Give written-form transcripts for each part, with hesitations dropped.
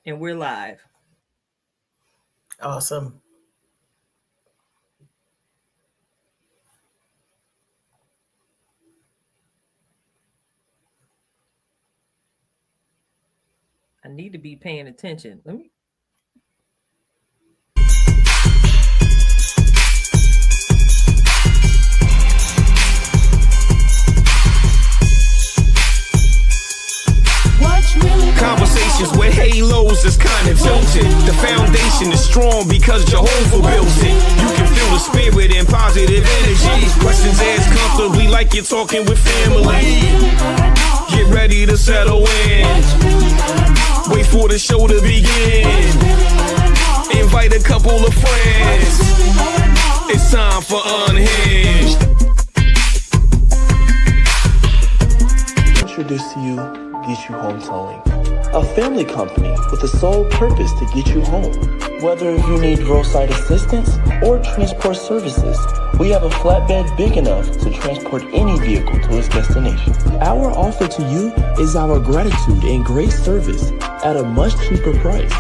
And we're live. Awesome. I need to be paying attention. Let me. Conversations with halos is kind of tilted. The foundation is strong because Jehovah built it. You can feel the spirit and positive energy. Questions asked comfortably like you're talking with family. Get ready to settle in. Wait for the show to begin. Invite a couple of friends. It's time for Unhinged. Introduce to you Get You Home Towing, a family company with the sole purpose to get you home. Whether you need roadside assistance or transport services, we have a flatbed big enough to transport any vehicle to its destination. Our offer to you is our gratitude and great service at a much cheaper price.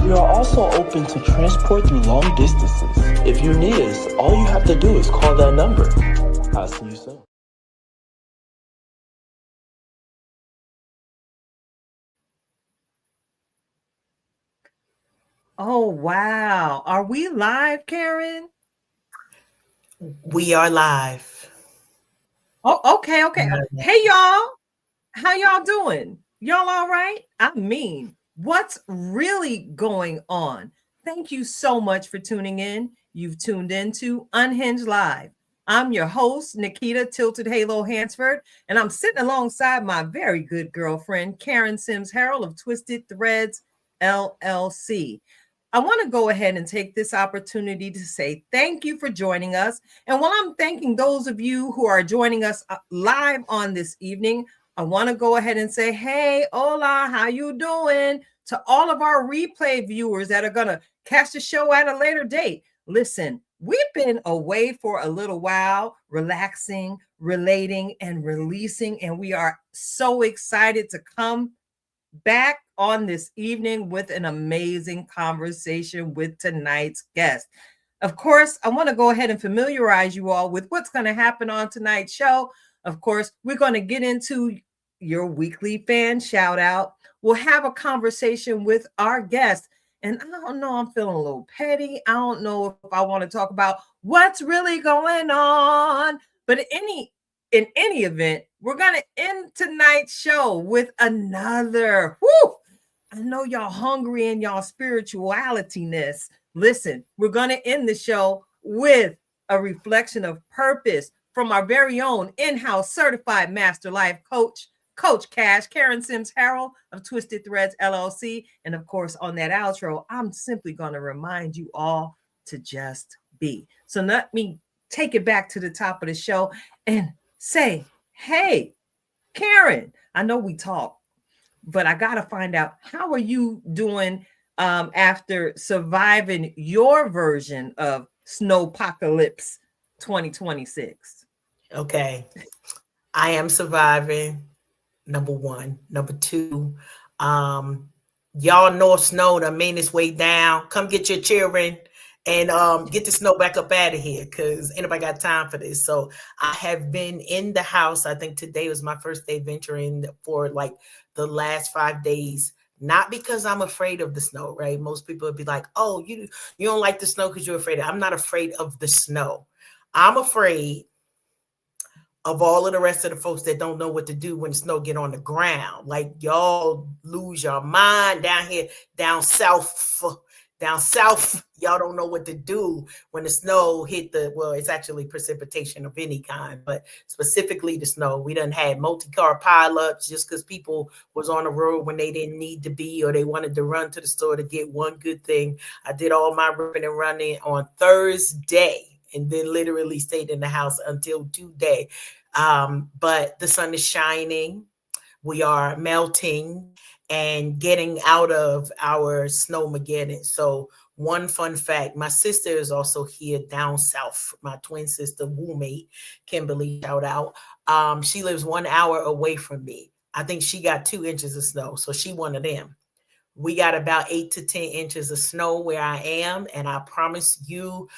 We are also open to transport through long distances. If you need us, all you have to do is call that number. I'll see you soon. Oh, wow. Are we live, Karen? We are live. Oh, okay. Hey, y'all. How y'all doing? Y'all all right? I mean, what's really going on? Thank you so much for tuning in. You've tuned into Unhinged Live. I'm your host, Nikita Tilted Halo Hansford, and I'm sitting alongside my very good girlfriend, Karen Sims Harrell of Twisted Threads, LLC. I want to go ahead and take this opportunity to say thank you for joining us. And while I'm thanking those of you who are joining us live on this evening, I want to go ahead and say, hey, hola, how you doing? To all of our replay viewers that are going to catch the show at a later date. Listen, we've been away for a little while, relaxing, relating, and releasing, and we are so excited to come back on this evening with an amazing conversation with tonight's guest. Of course, I want to go ahead and familiarize you all with what's going to happen on tonight's show. Of course, we're going to get into your weekly fan shout out. We'll have a conversation with our guest. And I don't know, I'm feeling a little petty. I don't know if I want to talk about what's really going on. But in any event, we're going to end tonight's show with another. I know y'all hungry in y'all spirituality-ness. Listen, we're going to end the show with a reflection of purpose from our very own in-house certified master life coach, Coach Cash, Karen Sims Harrell of Twisted Threads LLC. And of course, on that outro, I'm simply going to remind you all to just be. So let me take it back to the top of the show and say, hey, Karen, I know we talk, but I got to find out, how are you doing after surviving your version of Snowpocalypse 2026? Okay. I am surviving. Number one. Number two, y'all know snow done made its way down. Come get your children and get the snow back up out of here, because anybody got time for this. So I have been in the house. I think today was my first day venturing for like the last 5 days. Not because I'm afraid of the snow, right? Most people would be like, oh, you don't like the snow because you're afraid of it. I'm not afraid of the snow. I'm afraid of all of the rest of the folks that don't know what to do when the snow get on the ground. Like, y'all lose your mind down here, down south, y'all don't know what to do when the snow hit it's actually precipitation of any kind, but specifically the snow. We done had multi-car pileups just because people was on the road when they didn't need to be, or they wanted to run to the store to get one good thing. I did all my ripping and running on Thursday and then literally stayed in the house until today. But the sun is shining. We are melting and getting out of our snowmageddon. So one fun fact, my sister is also here down south. My twin sister, Woolmate, Kimberly, shout out. She lives 1 hour away from me. I think she got 2 inches of snow. So she one of them. We got about 8 to 10 inches of snow where I am, and I promise you,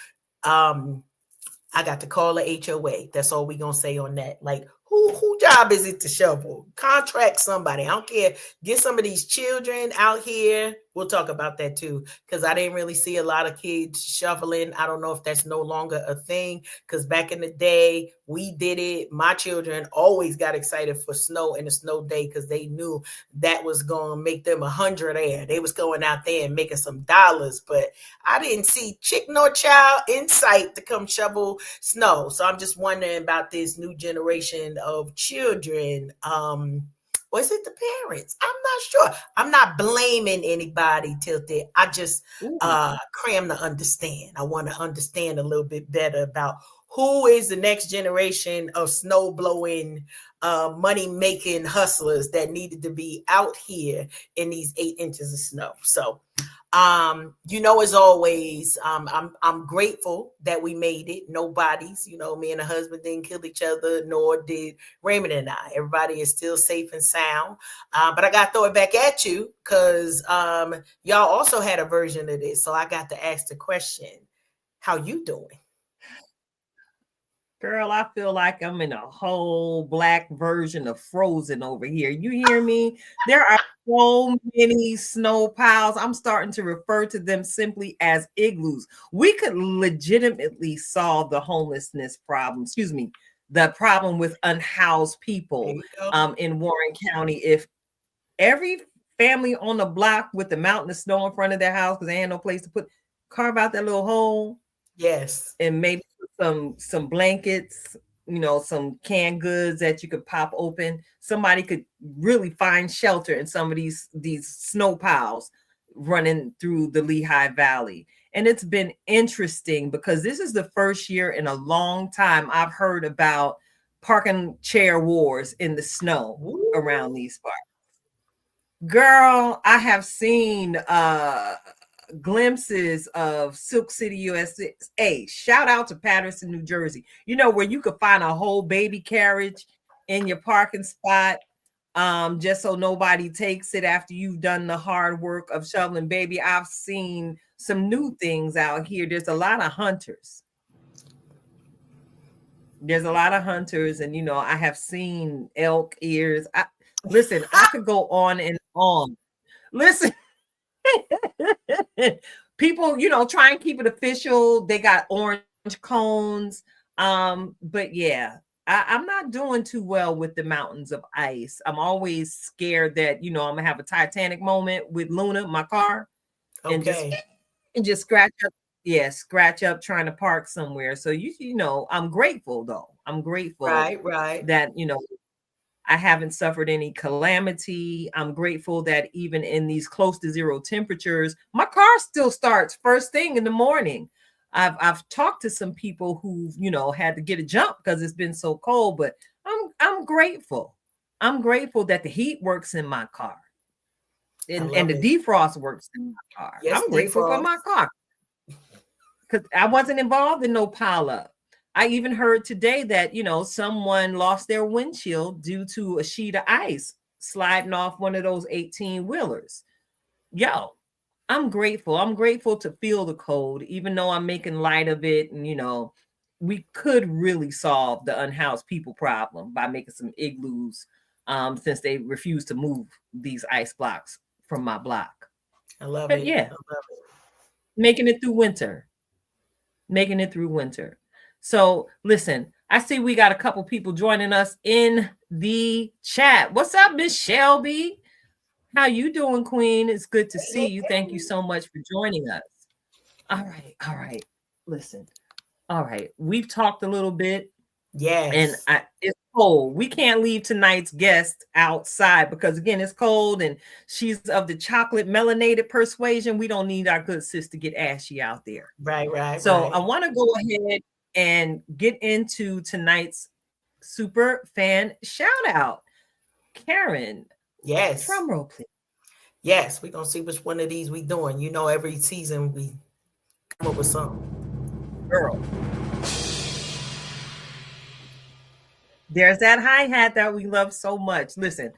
I got to call the HOA. That's all we gonna say on that. Like, who job is it to shovel? Contract somebody. I don't care. Get some of these children out here. We'll talk about that too, because I didn't really see a lot of kids shoveling. I don't know if that's no longer a thing, because back in the day, we did it. My children always got excited for snow and a snow day because they knew that was going to make them 100 air. They was going out there and making some dollars, but I didn't see chick nor child in sight to come shovel snow. So I'm just wondering about this new generation of children. Or is it the parents? I'm not sure. I'm not blaming anybody, Tilted. I just cram to understand. I want to understand a little bit better about who is the next generation of snow blowing, money making hustlers that needed to be out here in these 8 inches of snow. So, as always, I'm grateful that we made it. Nobody's, me and the husband didn't kill each other, nor did Raymond and I. Everybody is still safe and sound. But I got to throw it back at you because y'all also had a version of this. So I got to ask the question, how you doing? Girl, I feel like I'm in a whole black version of Frozen over here. You hear me? There are so many snow piles. I'm starting to refer to them simply as igloos. We could legitimately solve the homelessness problem. The problem with unhoused people in Warren County if every family on the block with the mountain of snow in front of their house because they had no place to carve out that little hole. Yes. And maybe some blankets, some canned goods that you could pop open. Somebody could really find shelter in some of these snow piles running through the Lehigh Valley. And it's been interesting because this is the first year in a long time I've heard about parking chair wars in the snow around these parks. Girl, I have seen glimpses of Silk City, USA. Shout out to Patterson, New Jersey. Where you could find a whole baby carriage in your parking spot, just so nobody takes it after you've done the hard work of shoveling. Baby, I've seen some new things out here. There's a lot of hunters. And I have seen elk ears. Listen, I could go on and on. Listen. People, try and keep it official. They got orange cones. But yeah, I'm not doing too well with the mountains of ice. I'm always scared that, I'm gonna have a Titanic moment with Luna, my car, and just scratch up. Yeah, scratch up trying to park somewhere. So I'm grateful though. I'm grateful right. that, I haven't suffered any calamity. I'm grateful that even in these close to zero temperatures, my car still starts first thing in the morning. I've talked to some people who've, had to get a jump because it's been so cold, but I'm grateful. I'm grateful that the heat works in my car and the defrost works in my car. Yes, I'm grateful for my car because I wasn't involved in no pileup. I even heard today that, someone lost their windshield due to a sheet of ice sliding off one of those 18-wheelers. Yo, I'm grateful. I'm grateful to feel the cold, even though I'm making light of it. And, we could really solve the unhoused people problem by making some igloos since they refuse to move these ice blocks from my block. I love it. Yeah, making it through winter. So listen, I see we got a couple people joining us in the chat. What's up, Miss Shelby? How you doing, Queen? It's good to see you. Thank you so much for joining us. All right. Listen. All right. We've talked a little bit. Yes. And it's cold. We can't leave tonight's guest outside because, again, it's cold and she's of the chocolate melanated persuasion. We don't need our good sis to get ashy out there. Right. So I want to go ahead and get into tonight's super fan shout out. Karen. Yes. Drum roll, please. Yes, we're gonna see which one of these we doing. Every season we come up with something. Girl. There's that hi-hat that we love so much. Listen,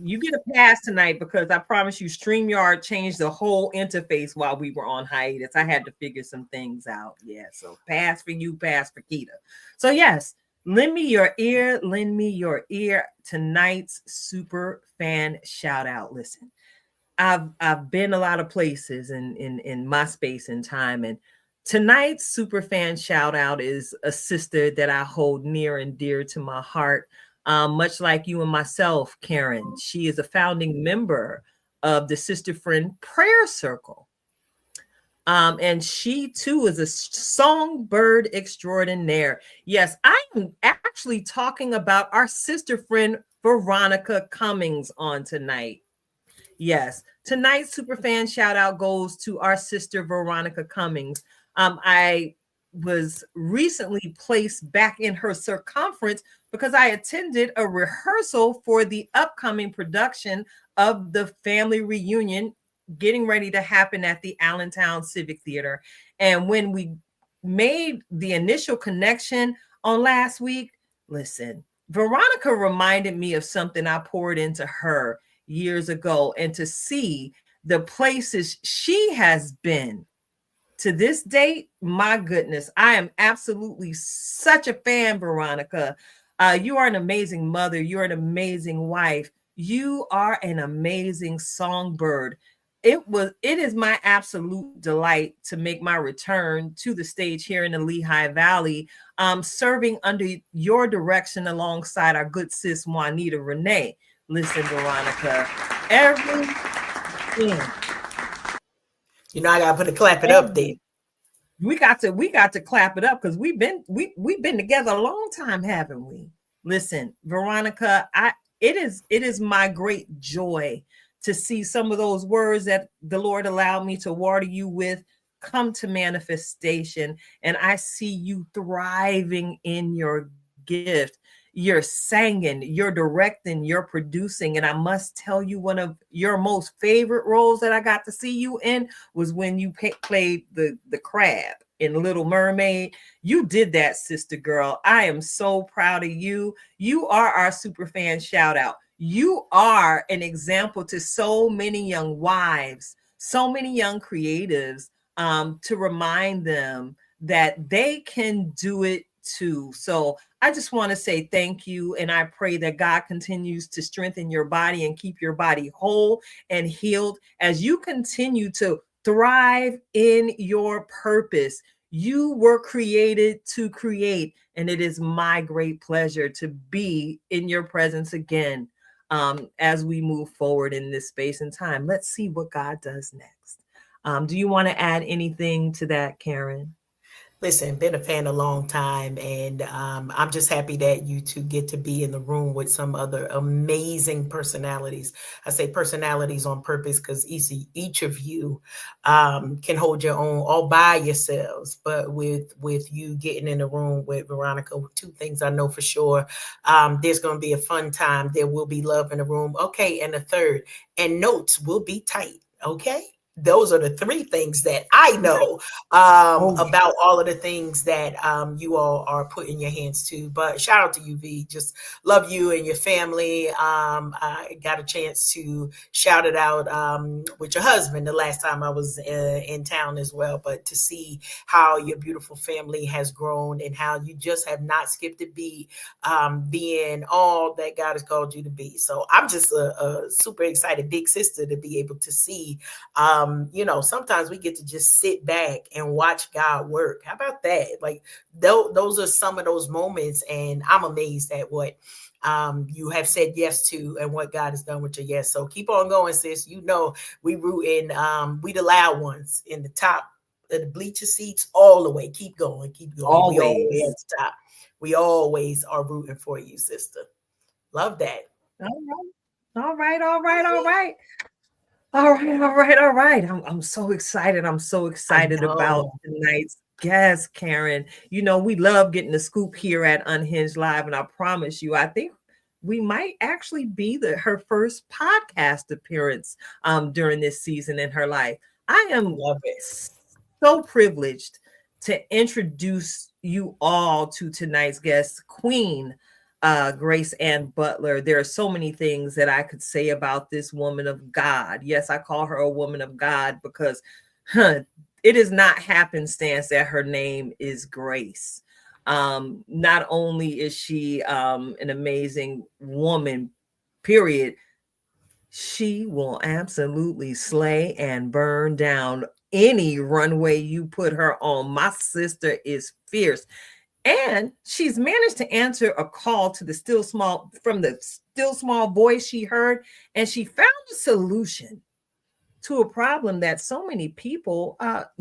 you get a pass tonight because I promise you, StreamYard changed the whole interface while we were on hiatus. I had to figure some things out. Yeah, so pass for you, pass for Keita. So yes, lend me your ear, lend me your ear. Tonight's super fan shout out. Listen, I've been a lot of places in my space and time, and tonight's super fan shout out is a sister that I hold near and dear to my heart. Much like you and myself, Karen, she is a founding member of the Sister Friend Prayer Circle. And she too is a songbird extraordinaire. Yes, I'm actually talking about our sister friend Veronica Cummings on tonight. Yes, tonight's superfan shout out goes to our sister Veronica Cummings. I was recently placed back in her circumference because I attended a rehearsal for the upcoming production of the family reunion getting ready to happen at the Allentown Civic Theater. And when we made the initial connection on last week, listen, Veronica reminded me of something I poured into her years ago, and to see the places she has been to this date, my goodness, I am absolutely such a fan, Veronica. You are an amazing mother. You're an amazing wife. You are an amazing songbird. It is my absolute delight to make my return to the stage here in the Lehigh Valley, serving under your direction alongside our good sis Juanita Renee. Listen, Veronica, everything. You know, I gotta put a clap it up there. We got to clap it up because we've been together a long time, haven't we? Listen, Veronica, it is my great joy to see some of those words that the Lord allowed me to water you with come to manifestation, and I see you thriving in your gift. You're singing, you're directing, you're producing. And I must tell you, one of your most favorite roles that I got to see you in was when you played the crab in Little Mermaid. You did that, sister girl. I am so proud of you. You are our super fan shout out. You are an example to so many young wives, so many young creatives, to remind them that they can do it too. So I just want to say thank you. And I pray that God continues to strengthen your body and keep your body whole and healed as you continue to thrive in your purpose. You were created to create, and it is my great pleasure to be in your presence again, as we move forward in this space and time. Let's see what God does next. Do you want to add anything to that, Karen? Listen, been a fan a long time, and I'm just happy that you two get to be in the room with some other amazing personalities. I say personalities on purpose because each of you can hold your own all by yourselves. But with you getting in the room with Veronica, two things I know for sure. There's going to be a fun time. There will be love in the room. Okay, and the third, and notes will be tight. Okay. Those are the three things that I know about all of the things that you all are putting your hands to. But shout out to you, V. Just love you and your family. I got a chance to shout it out with your husband the last time I was in town as well. But to see how your beautiful family has grown and how you just have not skipped a beat, being all that God has called you to be. So I'm just a super excited big sister to be able to see. Sometimes we get to just sit back and watch God work. How about that? Like those are some of those moments, and I'm amazed at what you have said yes to and what God has done with your yes. So keep on going, sis. We rooting, we the loud ones in the top of the bleacher seats all the way. Keep going. Always. We always at the top. We always are rooting for you, sister. Love that. All right. I'm so excited. I'm so excited about tonight's guest, Karen. We love getting the scoop here at Unhinged Live, and I promise you, I think we might actually be her first podcast appearance during this season in her life. I am so privileged to introduce you all to tonight's guest, Queen GraceAnn Butler. There are so many things that I could say about this woman of God. Yes, I call her a woman of God because it is not happenstance that her name is Grace. Not only is she an amazing woman, period, she will absolutely slay and burn down any runway you put her on. My sister is fierce. And she's managed to answer a call to the still small voice she heard, and she found a solution to a problem that so many people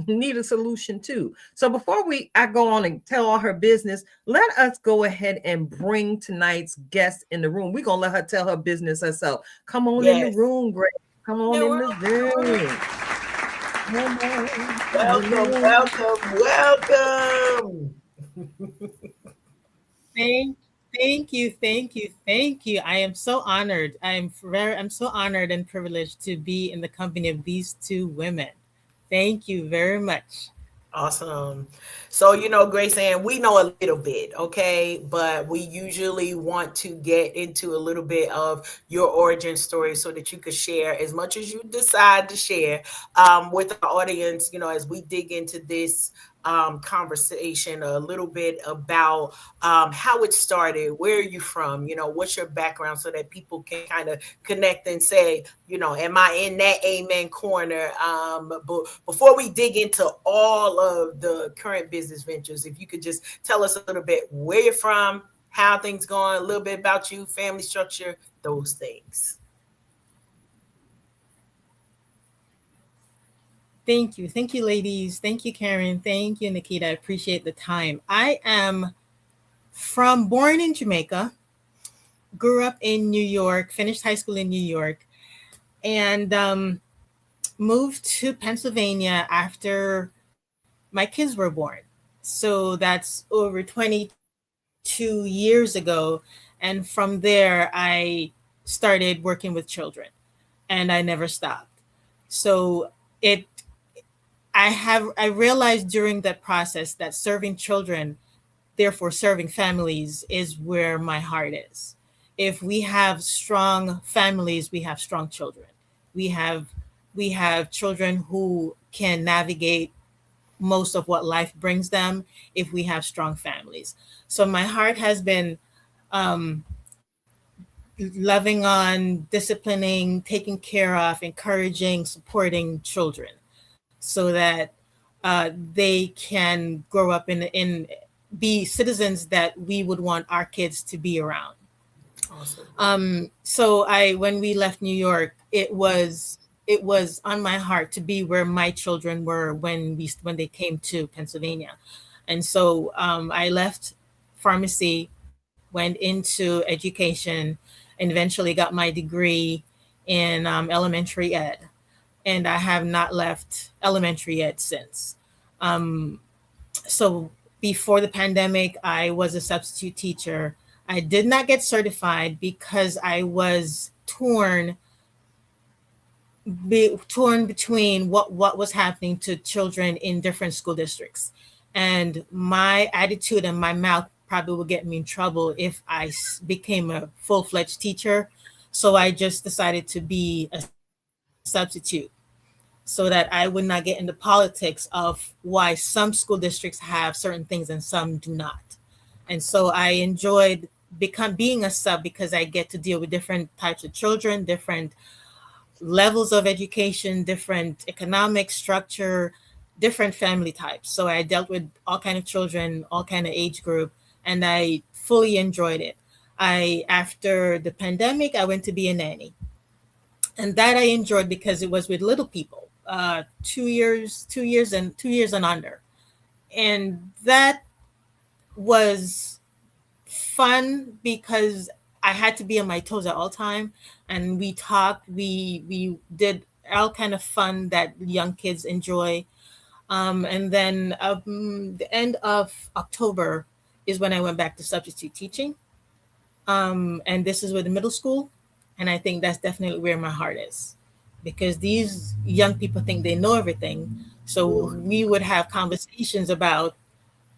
need a solution to. So before I go on and tell all her business, let us go ahead and bring tonight's guest in the room. We're gonna let her tell her business herself. Come on in the room, Grace. Come on in the room. Welcome. Thank you. I am so honored. I'm so honored and privileged to be in the company of these two women. Thank you very much. Awesome. So, GraceAnn, we know a little bit, okay? But we usually want to get into a little bit of your origin story so that you could share as much as you decide to share with our audience, as we dig into this conversation, a little bit about how it started, where are you from, what's your background, so that people can kind of connect and say, am I in that amen corner? But before we dig into all of the current business ventures, if you could just tell us a little bit where you're from, how things going, a little bit about you, family structure, those things. Thank you, ladies. Thank you, Karen. Thank you, Nikita. I appreciate the time. I am born in Jamaica, grew up in New York, finished high school in New York, and moved to Pennsylvania after my kids were born. So that's over 22 years ago. And from there, I started working with children, and I never stopped. So I realized during that process that serving children, therefore serving families, is where my heart is. If we have strong families, we have strong children. We have children who can navigate most of what life brings them if we have strong families. So my heart has been loving on, disciplining, taking care of, encouraging, supporting children, so that they can grow up and be citizens that we would want our kids to be around. Awesome. So when we left New York, it was on my heart to be where my children were when they came to Pennsylvania. And so I left pharmacy, went into education, and eventually got my degree in elementary ed. And I have not left elementary ed since. So before the pandemic, I was a substitute teacher. I did not get certified because I was torn between what was happening to children in different school districts. And my attitude and my mouth probably would get me in trouble if I became a full-fledged teacher. So I just decided to be a substitute, so that I would not get into politics of why some school districts have certain things and some do not. And so I enjoyed being a sub because I get to deal with different types of children, different levels of education, different economic structure, different family types. So I dealt with all kind of children, all kind of age group, and I fully enjoyed it. After the pandemic, I went to be a nanny. And that I enjoyed because it was with little people, 2 years and under. And that was fun because I had to be on my toes at all time. And we talked, we did all kind of fun that young kids enjoy. And then the end of October is when I went back to substitute teaching. And this is with the middle school. And I think that's definitely where my heart is, because these young people think they know everything. So we would have conversations about,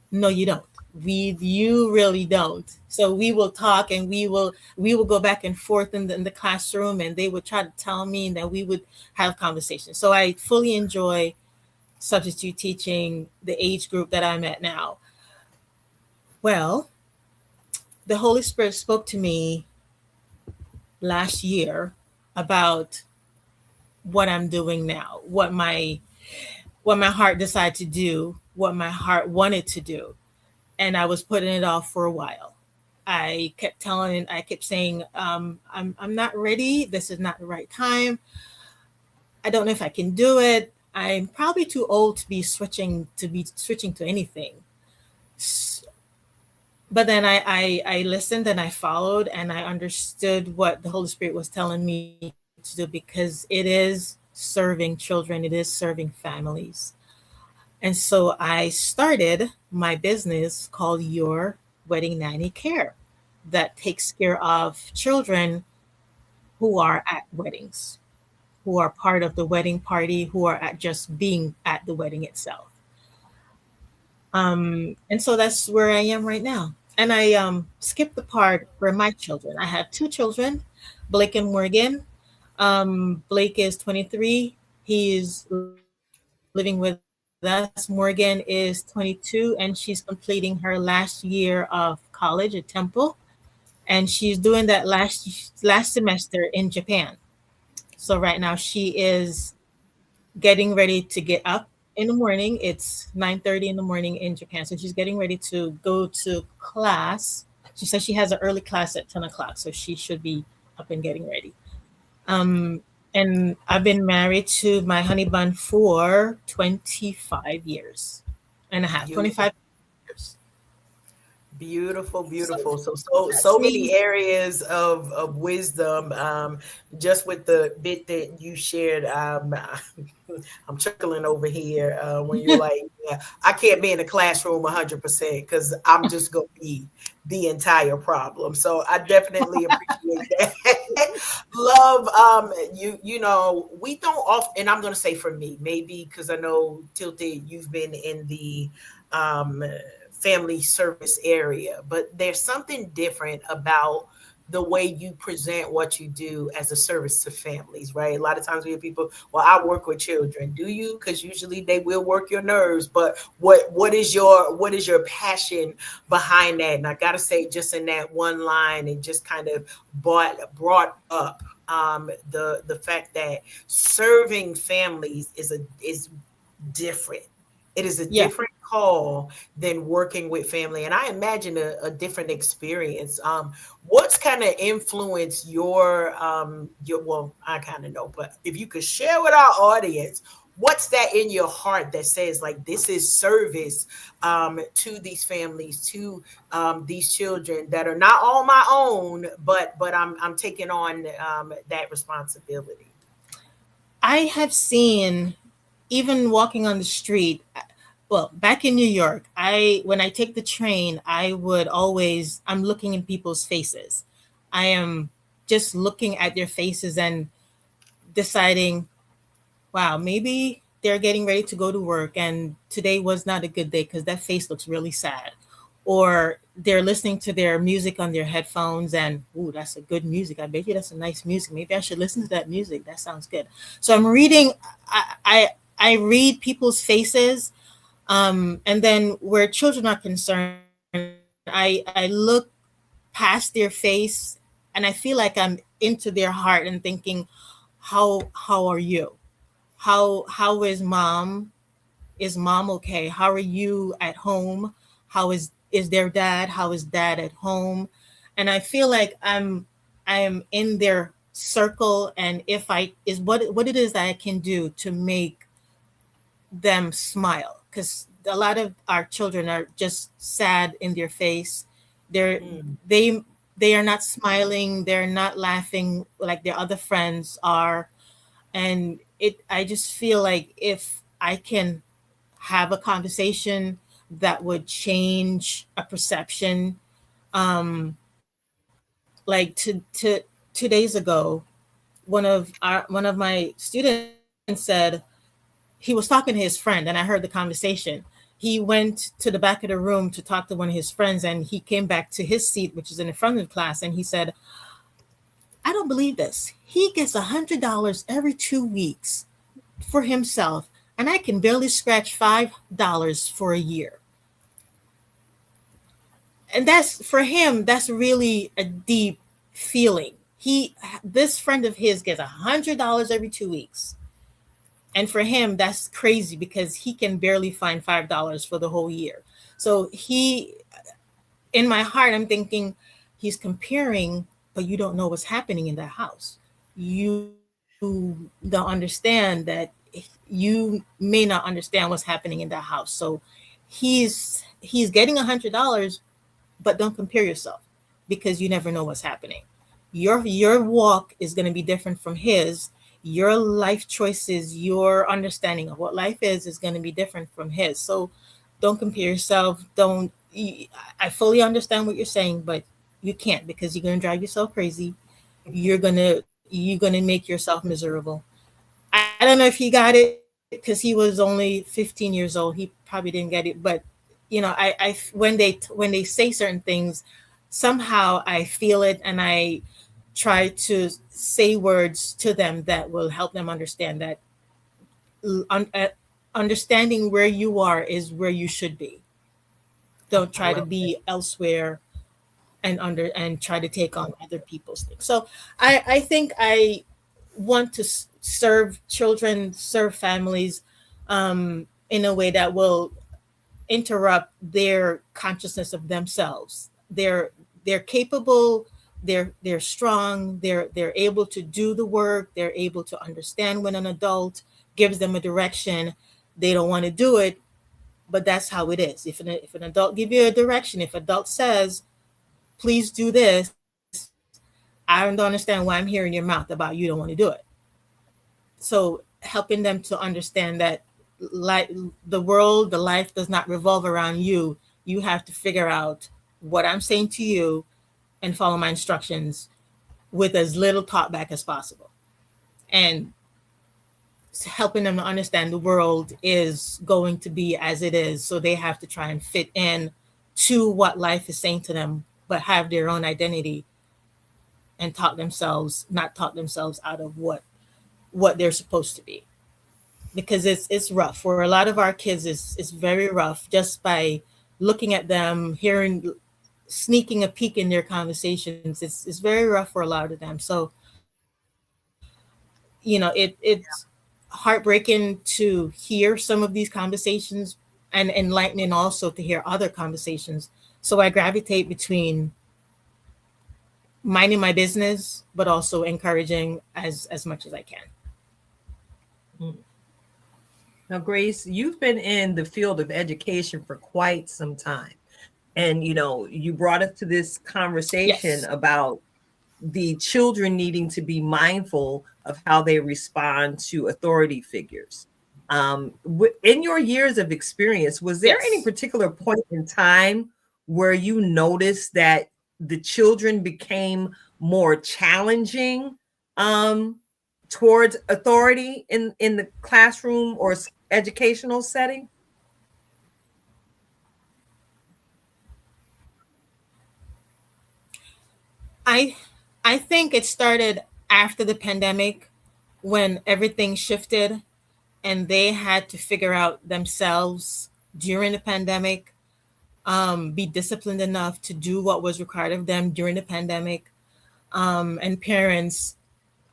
no, you don't. you really don't. So we will talk, and we will go back and forth in the classroom, and they would try to tell me, and then we would have conversations. So I fully enjoy substitute teaching the age group that I'm at now. Well, the Holy Spirit spoke to me last year about what I'm doing now, what my heart decided to do, what my heart wanted to do. And I was putting it off for a while. I kept saying, I'm not ready. This is not the right time. I don't know if I can do it. I'm probably too old to be switching to anything. But then I listened and I followed, and I understood what the Holy Spirit was telling me to do, because it is serving children, it is serving families. And so I started my business called Your Wedding Nanny Care, that takes care of children who are at weddings, who are part of the wedding party, who are at just being at the wedding itself. And so that's where I am right now. And I skipped the part for my children. I have two children, Blake and Morgan. Blake is 23. He's living with us. Morgan is 22, and she's completing her last year of college at Temple, and she's doing that last semester in Japan. So right now she is getting ready to get up in the morning. It's 9:30 in the morning in Japan. So she's getting ready to go to class. She says she has an early class at 10 o'clock. So she should be up and getting ready. And I've been married to my honey bun for 25 years and a half, 25 years. Beautiful, beautiful. So That's many me. areas of wisdom. Just with the bit that you shared, I'm chuckling over here when you're like, yeah, I can't be in the classroom 100% because I'm just gonna be the entire problem. So I definitely appreciate that. Love, you know, we don't often, and I'm gonna say for me, maybe because I know Tilted, you've been in the family service area, but there's something different about the way you present what you do as a service to families, right? A lot of times we have people, well, I work with children. Do you? Because usually they will work your nerves. But what is your passion behind that? And I gotta say, just in that one line, and just kind of brought up the fact that serving families is different. It is a Yeah. different call than working with family, and I imagine a different experience. What's kind of influenced your well, I kind of know, but if you could share with our audience, what's that in your heart that says like this is service to these families, to these children that are not all my own, but I'm taking on that responsibility. I have seen, even walking on the street, well, back in New York, when I take the train, I'm looking in people's faces. I am just looking at their faces and deciding, wow, maybe they're getting ready to go to work and today was not a good day because that face looks really sad. Or they're listening to their music on their headphones and, ooh, that's a good music. I bet you that's a nice music. Maybe I should listen to that music. That sounds good. So I'm reading, I read people's faces. And then where children are concerned, I look past their face and I feel like I'm into their heart and thinking, how are you? How is mom? Is mom okay? How are you at home? How is their dad? How is dad at home? And I feel like I am in their circle, and if I is what it is that I can do to make them smile, because a lot of our children are just sad in their face. They're they are not smiling, they're not laughing like their other friends are. And I just feel like if I can have a conversation that would change a perception. Like to 2 days ago, one of my students said, he was talking to his friend, and I heard the conversation. he went to the back of the room to talk to one of his friends, and he came back to his seat, which is in the front of the class, and he said, I don't believe this. He gets $100 every 2 weeks for himself, and I can barely scratch $5 for a year. And that's, for him, that's really a deep feeling. This friend of his gets $100 every 2 weeks. And for him, that's crazy because he can barely find $5 for the whole year. So in my heart, I'm thinking he's comparing, but you don't know what's happening in that house. You don't understand that. You may not understand what's happening in that house. So he's getting $100, but don't compare yourself because you never know what's happening. Your walk is going to be different from his. Your life choices, your understanding of what life is going to be different from his. So don't compare yourself. I fully understand what you're saying, but you can't, because you're going to drive yourself crazy. You're going to make yourself miserable. I don't know if he got it because he was only 15 years old. He probably didn't get it, but I when they say certain things, somehow I feel it, and I try to say words to them that will help them understand that understanding where you are is where you should be. Don't try to be elsewhere and try to take on other people's things. So I think I want to serve children, serve families in a way that will interrupt their consciousness of themselves. They're capable, they're strong, they're able to do the work, they're able to understand when an adult gives them a direction. They don't want to do it, but that's how it is. If an adult give you a direction, if adult says, please do this, I don't understand why I'm hearing your mouth about you don't want to do it. So helping them to understand that the world, the life does not revolve around you. You have to figure out what I'm saying to you and follow my instructions with as little talkback as possible. And helping them to understand the world is going to be as it is. So they have to try and fit in to what life is saying to them, but have their own identity and not talk themselves out of what they're supposed to be. Because it's rough for a lot of our kids. It's very rough just by looking at them, sneaking a peek in their conversations. It's very rough for a lot of them. So, it's heartbreaking to hear some of these conversations, and enlightening also to hear other conversations. So I gravitate between minding my business, but also encouraging as much as I can. Now, Grace, you've been in the field of education for quite some time. And, you brought us to this conversation about the children needing to be mindful of how they respond to authority figures. In your years of experience, was there any particular point in time where you noticed that the children became more challenging towards authority in the classroom or educational setting? I think it started after the pandemic, when everything shifted and they had to figure out themselves during the pandemic, be disciplined enough to do what was required of them during the pandemic, and parents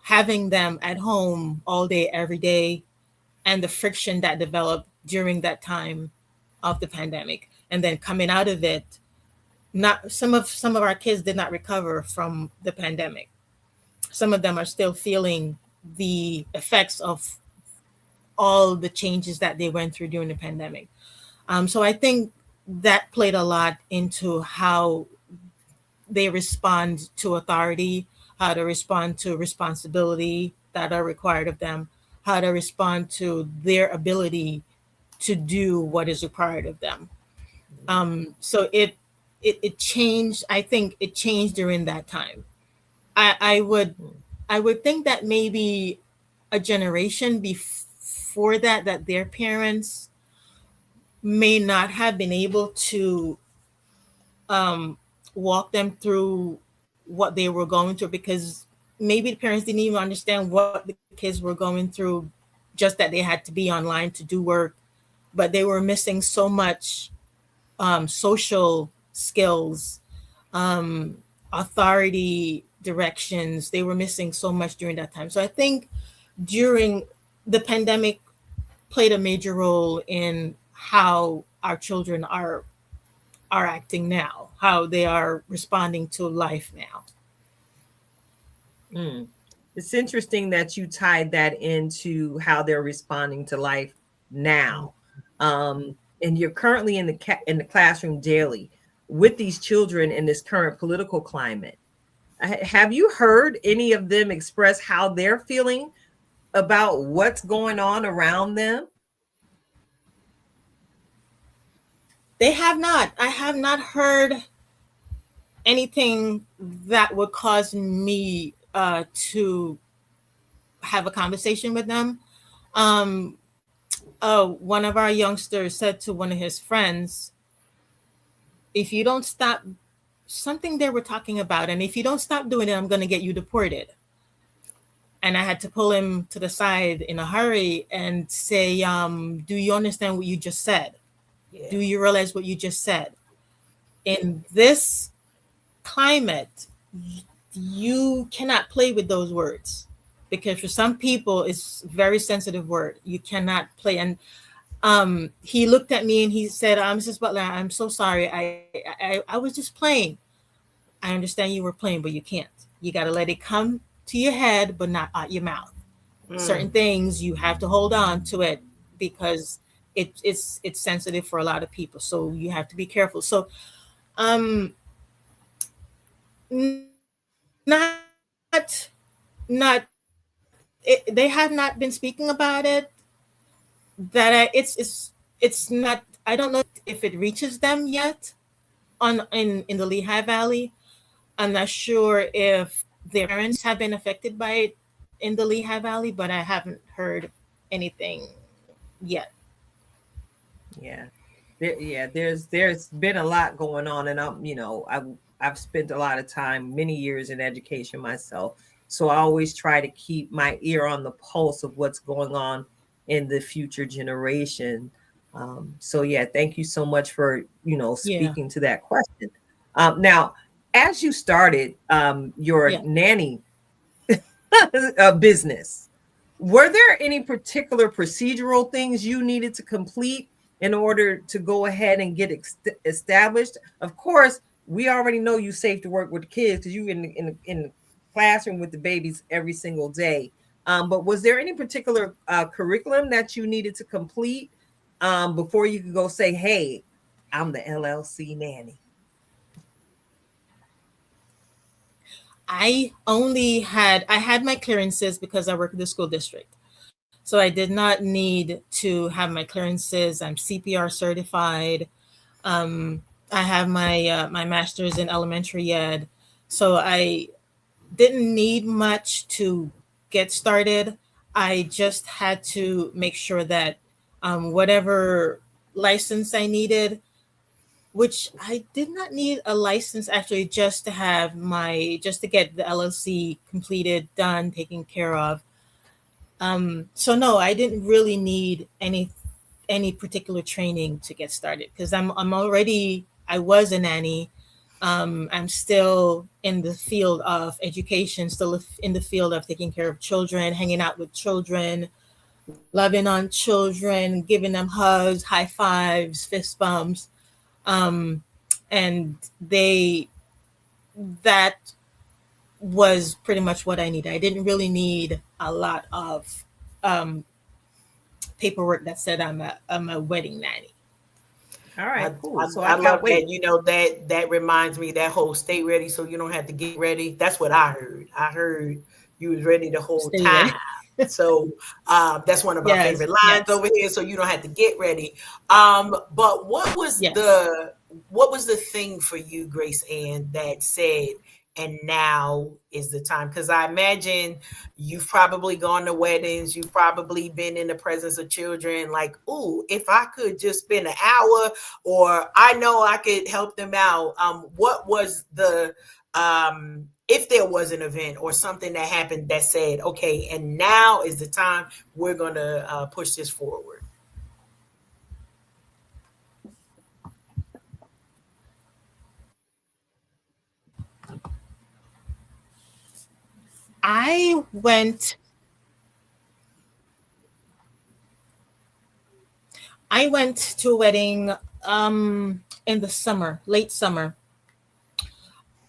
having them at home all day, every day, and the friction that developed during that time of the pandemic. And then coming out of it, some of our kids did not recover from the pandemic. Some of them are still feeling the effects of all the changes that they went through during the pandemic. So I think that played a lot into how they respond to authority, how to respond to responsibility that are required of them, how to respond to their ability to do what is required of them. So it changed. I think it changed during that time. I would think that maybe a generation before that their parents may not have been able to walk them through what they were going through, because maybe the parents didn't even understand what the kids were going through, just that they had to be online to do work, but they were missing so much social skills, authority, directions. They were missing so much during that time. So I think during the pandemic played a major role in how our children are acting now, how they are responding to life now. It's interesting that you tied that into how they're responding to life now. And you're currently in the classroom daily with these children in this current political climate. Have you heard any of them express how they're feeling about what's going on around them? They have not. I have not heard anything that would cause me to have a conversation with them. One of our youngsters said to one of his friends, if you don't stop something they were talking about, and if you don't stop doing it, I'm going to get you deported. And I had to pull him to the side in a hurry and say, do you understand what you just said? Yeah. Do you realize what you just said? In this climate, you cannot play with those words, because for some people it's a very sensitive word. You cannot play. And he looked at me and he said, Mrs. Butler, I'm so sorry. I was just playing. I understand you were playing, but you can't. You got to let it come to your head, but not out your mouth. Certain things you have to hold on to it, because it's sensitive for a lot of people. So you have to be careful. So they have not been speaking about it. That it's not. I don't know if it reaches them yet in the Lehigh Valley. I'm not sure if their parents have been affected by it in the Lehigh Valley, but I haven't heard anything yet. Yeah. There's been a lot going on, and I've spent a lot of time, many years in education myself. So I always try to keep my ear on the pulse of what's going on in the future generation. So yeah, thank you so much for, speaking to that question. Now, as you started your nanny business, were there any particular procedural things you needed to complete in order to go ahead and get established? Of course, we already know you safe to work with the kids because you're in the classroom with the babies every single day. But was there any particular curriculum that you needed to complete before you could go say, hey, I'm the LLC nanny? I had my clearances because I work in the school district. So I did not need to have my clearances. I'm CPR certified. I have my my master's in elementary ed. So I didn't need much to get started. I just had to make sure that whatever license I needed, which I did not need a license actually, just to get the LLC completed, done, taken care of. So no, I didn't really need any particular training to get started, because I was a nanny. I'm still in the field of education, still in the field of taking care of children, hanging out with children, loving on children, giving them hugs, high fives, fist bumps. And that was pretty much what I needed. I didn't really need a lot of paperwork that said I'm a wedding nanny. All right, cool. So I love that. That reminds me, that whole stay ready so you don't have to get ready. That's what I heard. I heard you was ready the whole time. So that's one of my favorite lines over here. So you don't have to get ready. But what was the thing for you, GraceAnn, that said, and now is the time? Because I imagine you've probably gone to weddings, you've probably been in the presence of children, like, ooh, if I could just spend an hour, or I know I could help them out. What was the if there was an event or something that happened that said, okay, and now is the time we're going to push this forward? I went to a wedding in the summer, late summer.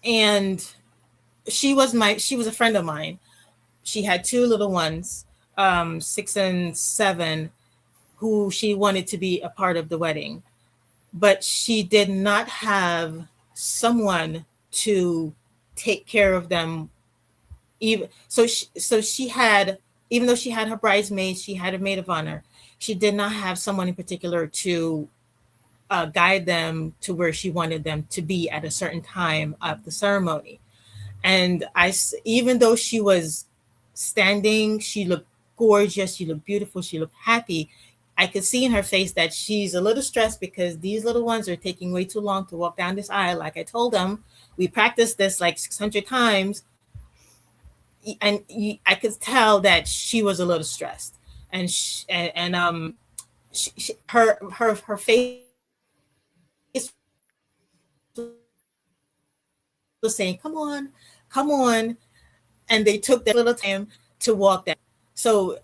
And she was a friend of mine. She had two little ones, 6 and 7, who she wanted to be a part of the wedding. But she did not have someone to take care of them. Even so she had, even though she had her bridesmaids, she had a maid of honor, she did not have someone in particular to guide them to where she wanted them to be at a certain time of the ceremony. And even though she was standing, she looked gorgeous, she looked beautiful, she looked happy. I could see in her face that she's a little stressed because these little ones are taking way too long to walk down this aisle. Like I told them, we practiced this like 600 times. And I could tell that she was a little stressed, and her face was saying, "Come on, come on," and they took that little time to walk that. So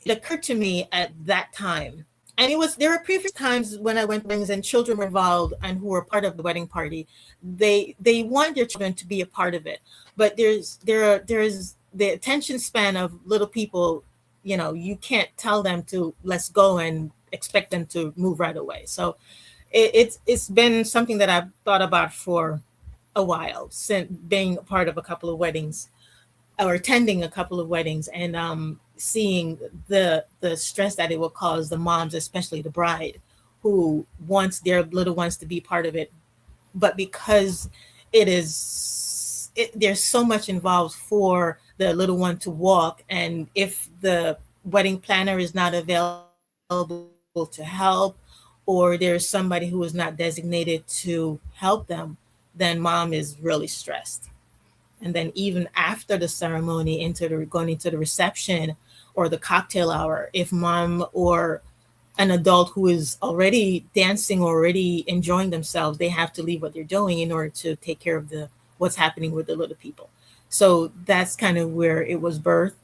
it occurred to me at that time, and there were previous times when I went to weddings and children were involved and who were part of the wedding party. They want their children to be a part of it, but there's the attention span of little people. You know, you can't tell them to let's go and expect them to move right away. So it's been something that I've thought about for a while, since being a part of a couple of weddings or attending a couple of weddings, and seeing the stress that it will cause the moms, especially the bride, who wants their little ones to be part of it. But because there's so much involved for the little one to walk, and if the wedding planner is not available to help, or there's somebody who is not designated to help them, then mom is really stressed. And then even after the ceremony, going into the reception or the cocktail hour, if mom or an adult who is already dancing, already enjoying themselves, they have to leave what they're doing in order to take care of what's happening with the little people. So that's kind of where it was birthed.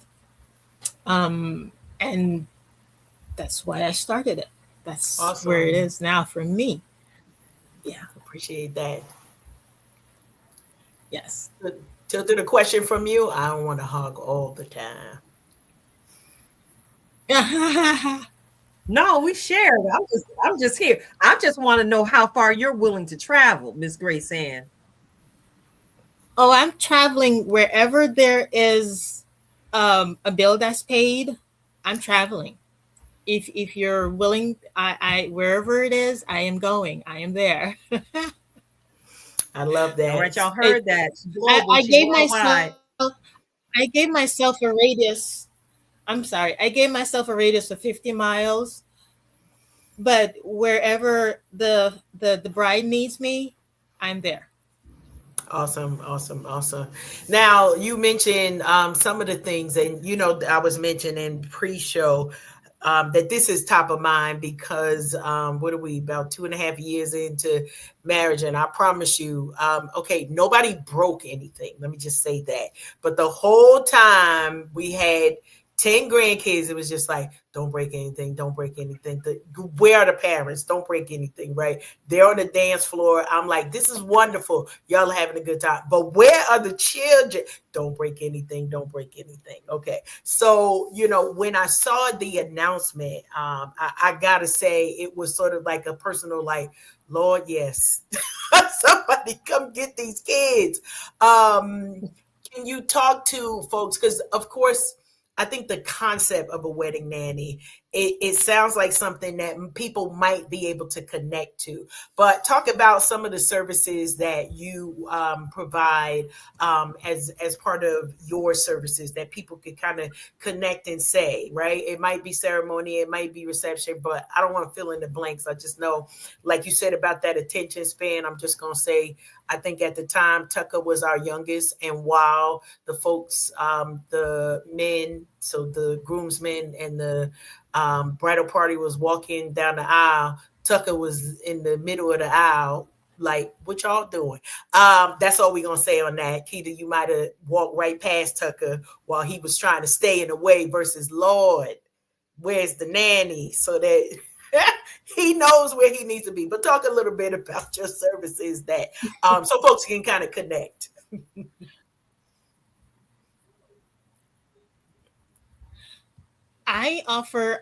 And that's why I started it. That's awesome. Where it is now for me. Yeah, appreciate that. Yes. To the question from you, I don't want to hug all the time. No, we shared. I'm just here. I just want to know how far you're willing to travel, Miss GraceAnn. Oh, I'm traveling wherever there is a bill that's paid. I'm traveling. If you're willing, I wherever it is, I am going. I am there. I love that. All right, y'all heard that. I gave myself a radius. I'm sorry. I gave myself a radius of 50 miles. But wherever the bride needs me, I'm there. Awesome. Now, you mentioned some of the things, and I was mentioning pre-show that this is top of mind because what are we, about 2.5 years into marriage, and I promise you, okay, nobody broke anything. Let me just say that. But the whole time we had 10 grandkids, it was just like, don't break anything. Where are the parents? Don't break anything, right? They're on the dance floor. I'm like, this is wonderful. Y'all are having a good time. But where are the children? Don't break anything. Okay. So, when I saw the announcement, I got to say it was sort of like a personal, like, Lord, yes, somebody come get these kids. Can you talk to folks? Because, of course, I think the concept of a wedding nanny it sounds like something that people might be able to connect to. But talk about some of the services that you provide as part of your services that people could kind of connect and say, right? It might be ceremony, it might be reception, but I don't want to fill in the blanks. I just know, like you said about that attention span, I'm just going to say, I think at the time Tucker was our youngest, and while the folks, the men, so the groomsmen and the bridal party was walking down the aisle, Tucker was in the middle of the aisle, like, what y'all doing? That's all we're gonna say on that. Keita, you might have walked right past Tucker while he was trying to stay in the way versus, Lord, where's the nanny? So that he knows where he needs to be. But talk a little bit about your services that so folks can kind of connect. I offer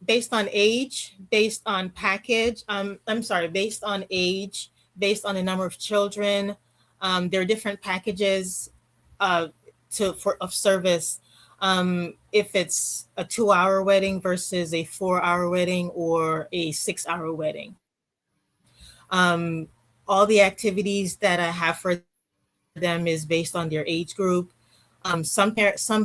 based on age, based on package. Based on age, based on the number of children. There are different packages of service. If it's a 2-hour wedding versus a 4-hour wedding or a 6-hour wedding. All the activities that I have for them is based on their age group. Some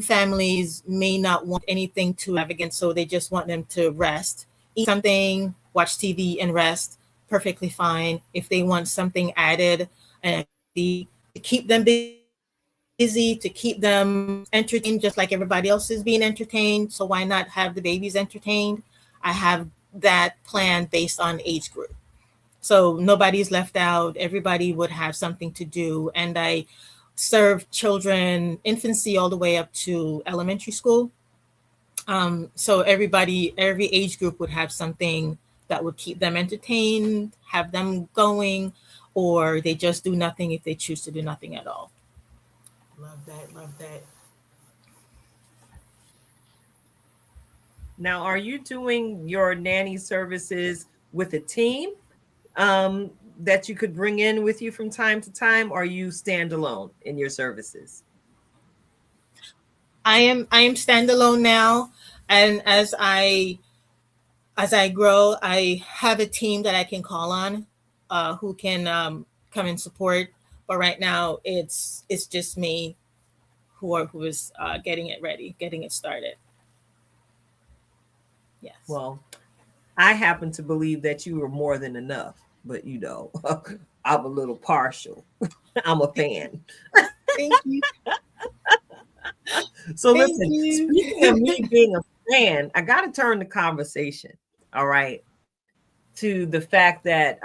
families may not want anything too extravagant, so they just want them to rest, eat something, watch TV, and rest. Perfectly fine. If they want something added and to keep them busy, to keep them entertained, just like everybody else is being entertained, so why not have the babies entertained? I have that plan based on age group, so nobody's left out. Everybody would have something to do, and I serve children, infancy all the way up to elementary school. So every age group would have something that would keep them entertained, have them going, or they just do nothing if they choose to do nothing at all. Love that. Love that. Now, are you doing your nanny services with a team that you could bring in with you from time to time, or are you standalone in your services? I am standalone now, and as I grow, I have a team that I can call on, who can come and support. But right now, it's just me who is getting it ready, getting it started. Yes. Well, I happen to believe that you are more than enough, but I'm a little partial. I'm a fan. Thank you. So listen, speaking of me being a fan, I got to turn the conversation, all right, to the fact that,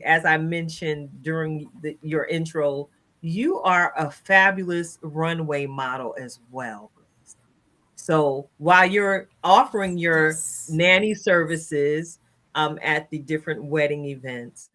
as I mentioned during your intro, you are a fabulous runway model as well. So while you're offering your nanny services at the different wedding events,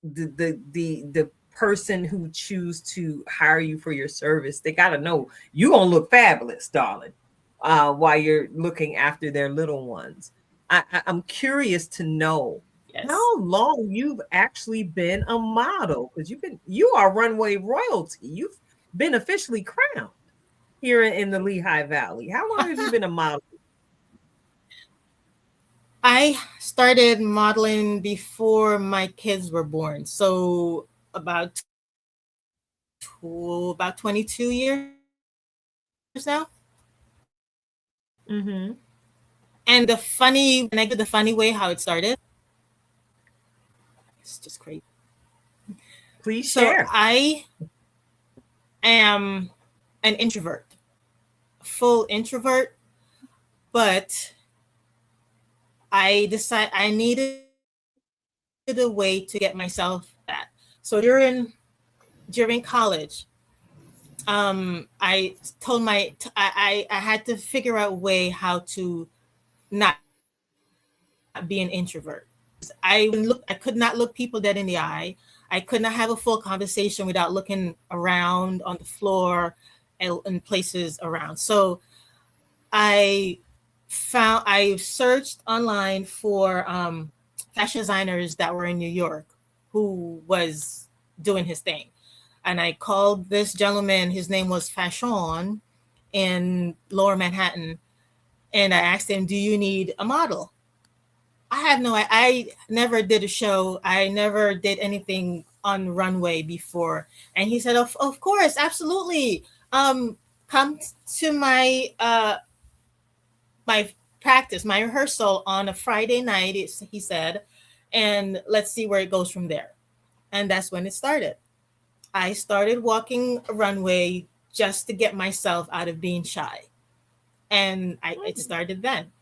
the person who choose to hire you for your service, they got to know you're gonna look fabulous, darling, while you're looking after their little ones. I'm curious to know how long you've actually been a model, because you are runway royalty. You've been officially crowned here in the Lehigh Valley. How long have you been a model? I started modeling before my kids were born, so about 22 years now. Mm-hmm. And the funny way how it started, it's just crazy. Please share. So I am an introvert, full introvert, but I decided I needed a way to get myself that. So during college, I told I had to figure out a way how to not be an introvert. I could not look people dead in the eye. I could not have a full conversation without looking around on the floor and places around. So I searched online for fashion designers that were in New York who was doing his thing. And I called this gentleman, his name was Fashion, in Lower Manhattan. And I asked him, do you need a model? I never did a show. I never did anything on runway before. And he said, of course, absolutely. Come to my practice, my rehearsal on a Friday night, he said, and let's see where it goes from there. And that's when it started. I started walking a runway just to get myself out of being shy. And it started then.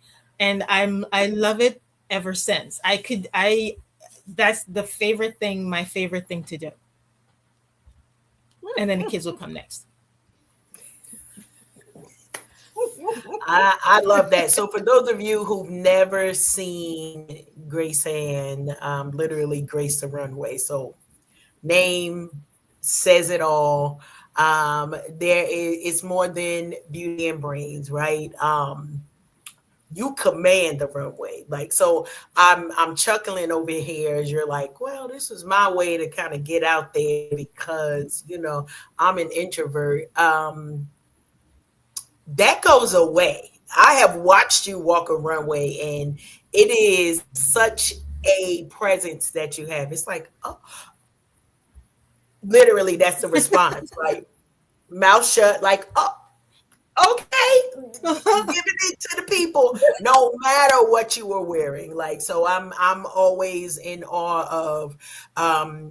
And I love it ever since. That's my favorite thing to do. And then the kids will come next. I love that. So for those of you who've never seen GraceAnn, literally Grace the Runway. So name says it all. It's more than beauty and brains, right? You command the runway. Like, so I'm chuckling over here as you're like, well, this is my way to kind of get out there because, you know, I'm an introvert. That goes away. I have watched you walk a runway and it is such a presence that you have. It's like, oh, literally that's the response. Like mouth shut, like, oh, okay, giving it to the people, no matter what you were wearing. Like, so I'm always in awe of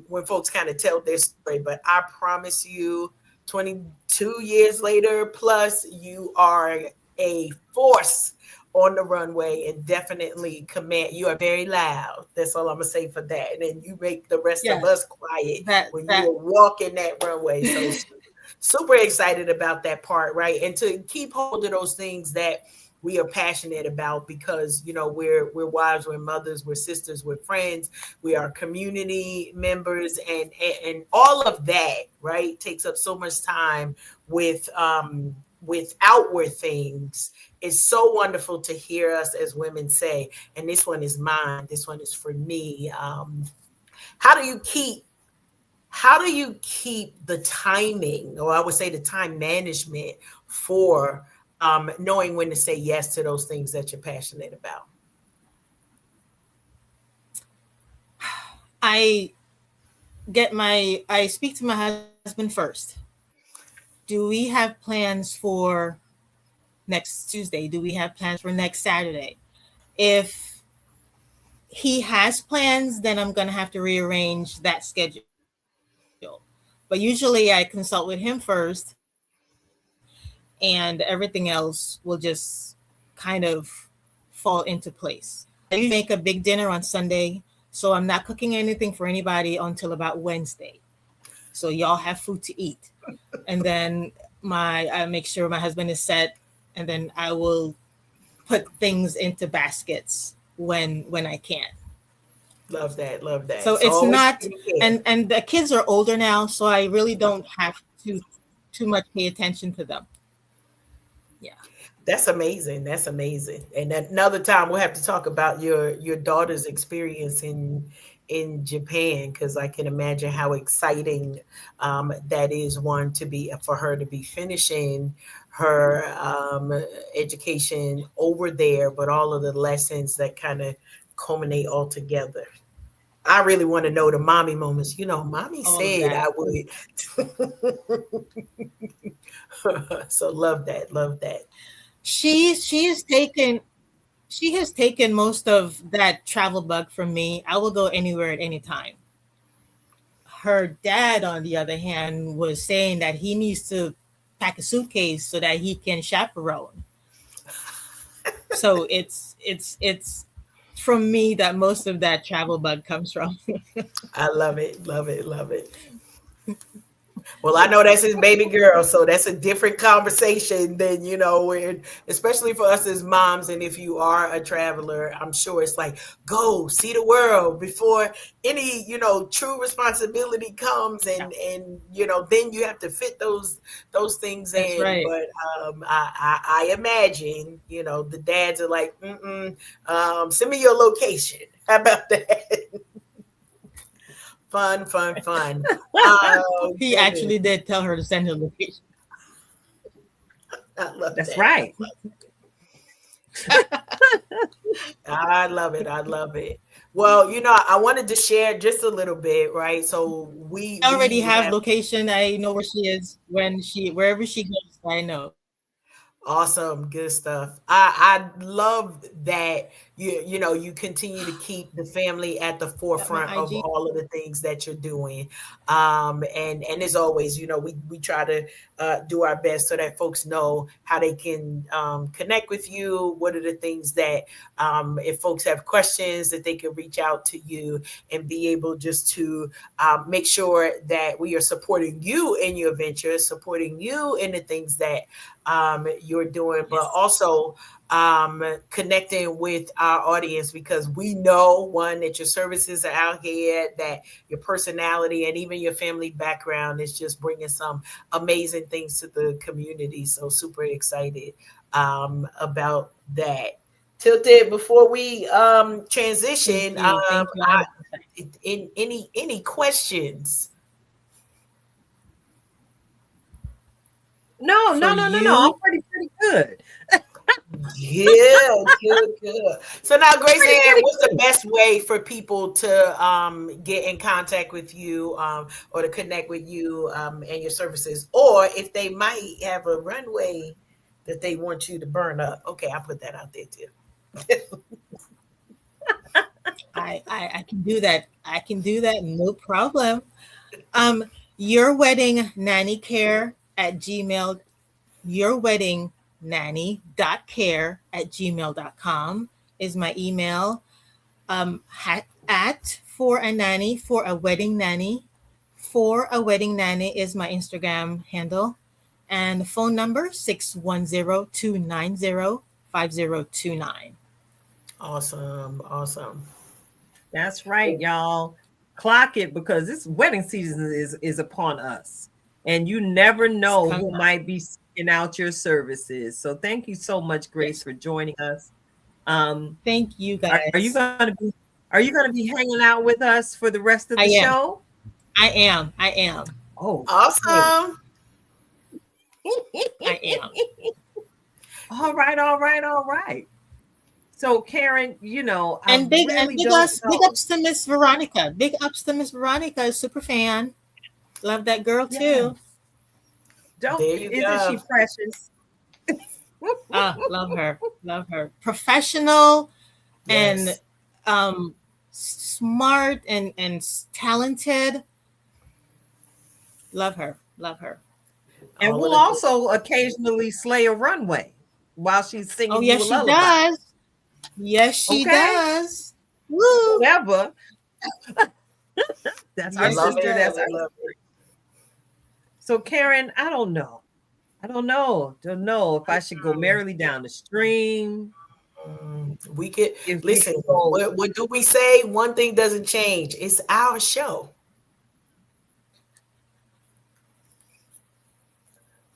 when folks kind of tell their story. But I promise you, 22 years later, plus you are a force on the runway and definitely command. You are very loud. That's all I'm gonna say for that. And then you make the rest of us quiet when you are walking that runway. So super excited about that part, right? And to keep hold of those things that we are passionate about because, you know, we're wives, we're mothers, we're sisters, we're friends, we are community members, and all of that, right, takes up so much time with outward things. It's so wonderful to hear us as women say, and this one is mine, this one is for me. How do you keep the timing, or I would say the time management for knowing when to say yes to those things that you're passionate about? I speak to my husband first. Do we have plans for next Tuesday? Do we have plans for next Saturday? If he has plans, then I'm going to have to rearrange that schedule. But usually I consult with him first, and everything else will just kind of fall into place. I usually make a big dinner on Sunday, so I'm not cooking anything for anybody until about Wednesday. So y'all have food to eat. And then I make sure my husband is set, and then I will put things into baskets when I can. Love that. So it's not, and the kids are older now, so I really don't have to too much pay attention to them. Yeah. That's amazing. And another time we'll have to talk about your daughter's experience in Japan, because I can imagine how exciting that is, for her to be finishing her education over there, but all of the lessons that kind of culminate all together. I really want to know the mommy moments. You know, mommy said I would. So love that. She has taken most of that travel bug from me. I will go anywhere at any time. Her dad, on the other hand, was saying that he needs to pack a suitcase so that he can chaperone. So it's from me that most of that travel bug comes from. I love it. Well, I know that's his baby girl, so that's a different conversation than, you know, especially for us as moms. And if you are a traveler, I'm sure it's like, go see the world before any, you know, true responsibility comes, and you know, then you have to fit those things that's in. Right. But I imagine, you know, the dads are like, send me your location. How about that? Fun. He actually did tell her to send her location. I love That's that. right. I love it. I love it. Well, I wanted to share just a little bit, right? So I already we have have location. I know where she is wherever she goes. I know. awesome, good stuff. I love that you continue to keep the family at the Got my forefront of IG. all of the things that you're doing. And as always, we try to do our best so that folks know how they can connect with you. What are the things that if folks have questions that they can reach out to you and be able just to make sure that we are supporting you in your ventures, supporting you in the things that you're doing, but also connecting with our audience, because we know, one, that your services are out here, that your personality and even your family background is just bringing some amazing things to the community. So super excited about that. Tilted, before we transition, Thank you. in any questions? No, For no, no, no, no. you, I'm pretty good. Yeah, good. So now, GraceAnn, Pretty what's the good. best way for people to get in contact with you or to connect with you and your services? Or if they might have a runway that they want you to burn up. Okay, I'll put that out there too. I can do that. I can do that. No problem. Your wedding nanny care at Gmail, your wedding nanny.care@gmail.com is my email. At for a nanny, for a wedding nanny, for a wedding nanny is my Instagram handle. And the phone number 610-290-5029. Awesome. That's right, y'all. Clock it, because this wedding season is upon us, and you never know who might be seeking out your services. So thank you so much, Grace, for joining us. Thank you, guys. Are you gonna be hanging out with us for the rest of the show? I am. Oh, awesome. I am. All right. So Karen, and big ups to Miss Veronica. Big ups to Miss Veronica, super fan. Love that girl too. Isn't she precious? Love her. Professional, yes. And smart and talented. Love her. And we'll also occasionally slay a runway while she's singing. Oh yes, she does. Yes, she does. Woo! Whatever. That's our sister. That's our sister. So Karen, I don't know. Don't know if I should go merrily down the stream. We could listen. What do we say? One thing doesn't change. It's our show.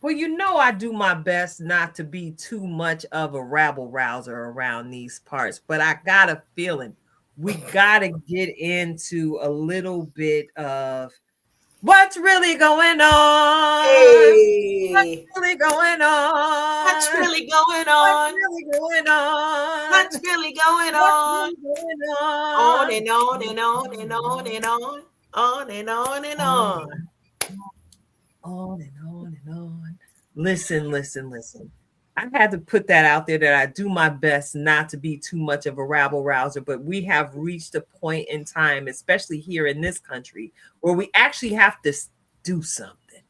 Well, I do my best not to be too much of a rabble rouser around these parts, but I got a feeling we got to get into a little bit of what's really going on. Hey. What's really going on? What's really going on? What's really going on? What's really going on? On and on and on and on and on. On and on and on. On and on and on. Listen. I had to put that out there, that I do my best not to be too much of a rabble rouser, but we have reached a point in time, especially here in this country, where we actually have to do something.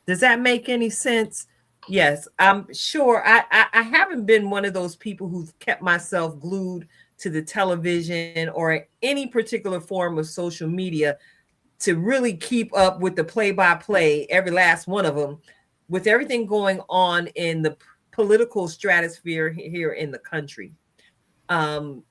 Does that make any sense? Yes, I'm sure. I haven't been one of those people who've kept myself glued to the television or any particular form of social media to really keep up with the play-by-play, every last one of them, with everything going on in the political stratosphere here in the country. Queen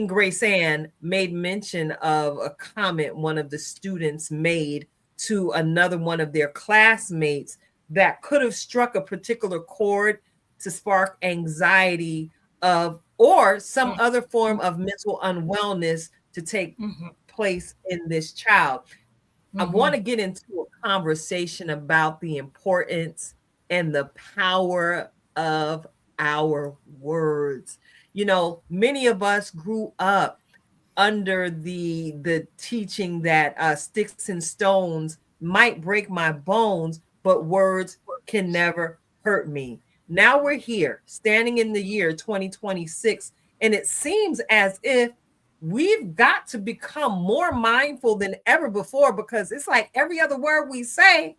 GraceAnn made mention of a comment one of the students made to another one of their classmates that could have struck a particular chord to spark anxiety or some other form of mental unwellness to take place in this child. I want to get into a conversation about the importance and the power of our words. You know, many of us grew up under the teaching that sticks and stones might break my bones, but words can never hurt me. Now we're here, standing in the year 2026, and it seems as if we've got to become more mindful than ever before, because it's like every other word we say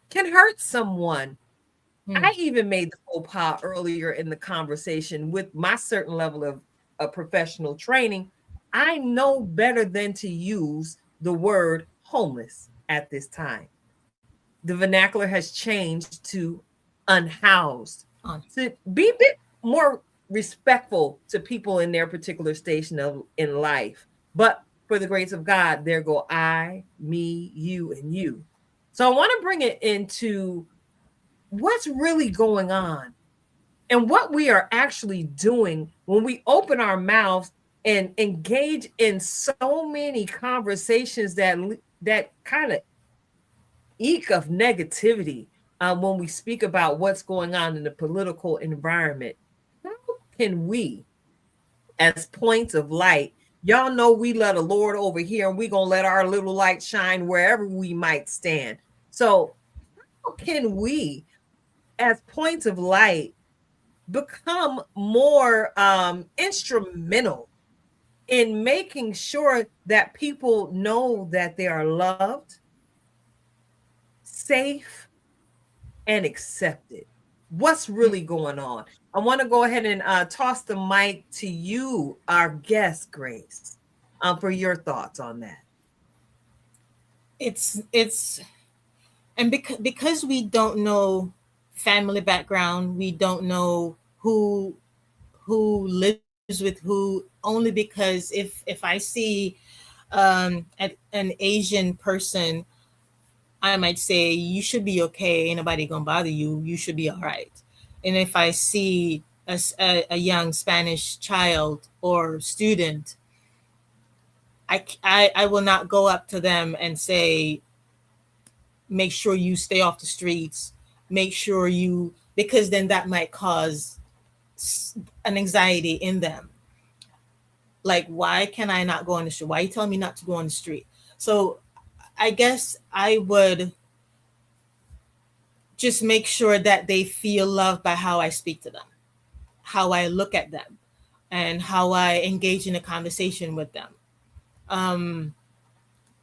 can hurt someone. I even made the faux pas earlier in the conversation with my certain level of professional training. I know better than to use the word homeless at this time. The vernacular has changed to unhoused, to be a bit more respectful to people in their particular station in life. But for the grace of God, there go I, me, you, and you. So I want to bring it into what's really going on and what we are actually doing when we open our mouths and engage in so many conversations that kind of eke of negativity when we speak about what's going on in the political environment. How can we, as points of light, y'all know we let a Lord over here, and we're going to let our little light shine wherever we might stand. So how can we, as points of light, become more instrumental in making sure that people know that they are loved, safe, and accepted? What's really going on? I want to go ahead and toss the mic to you, our guest, Grace, for your thoughts on that. It's and because we don't know family background, we don't know who lives with who, only because if I see an Asian person, I might say you should be okay, ain't nobody gonna bother you, you should be all right. And if I see a young Spanish child or student, I will not go up to them and say, make sure you stay off the streets, make sure you, because then that might cause an anxiety in them. Like, why can I not go on the street? Why are you telling me not to go on the street? So I guess I would just make sure that they feel loved by how I speak to them, how I look at them, and how I engage in a conversation with them.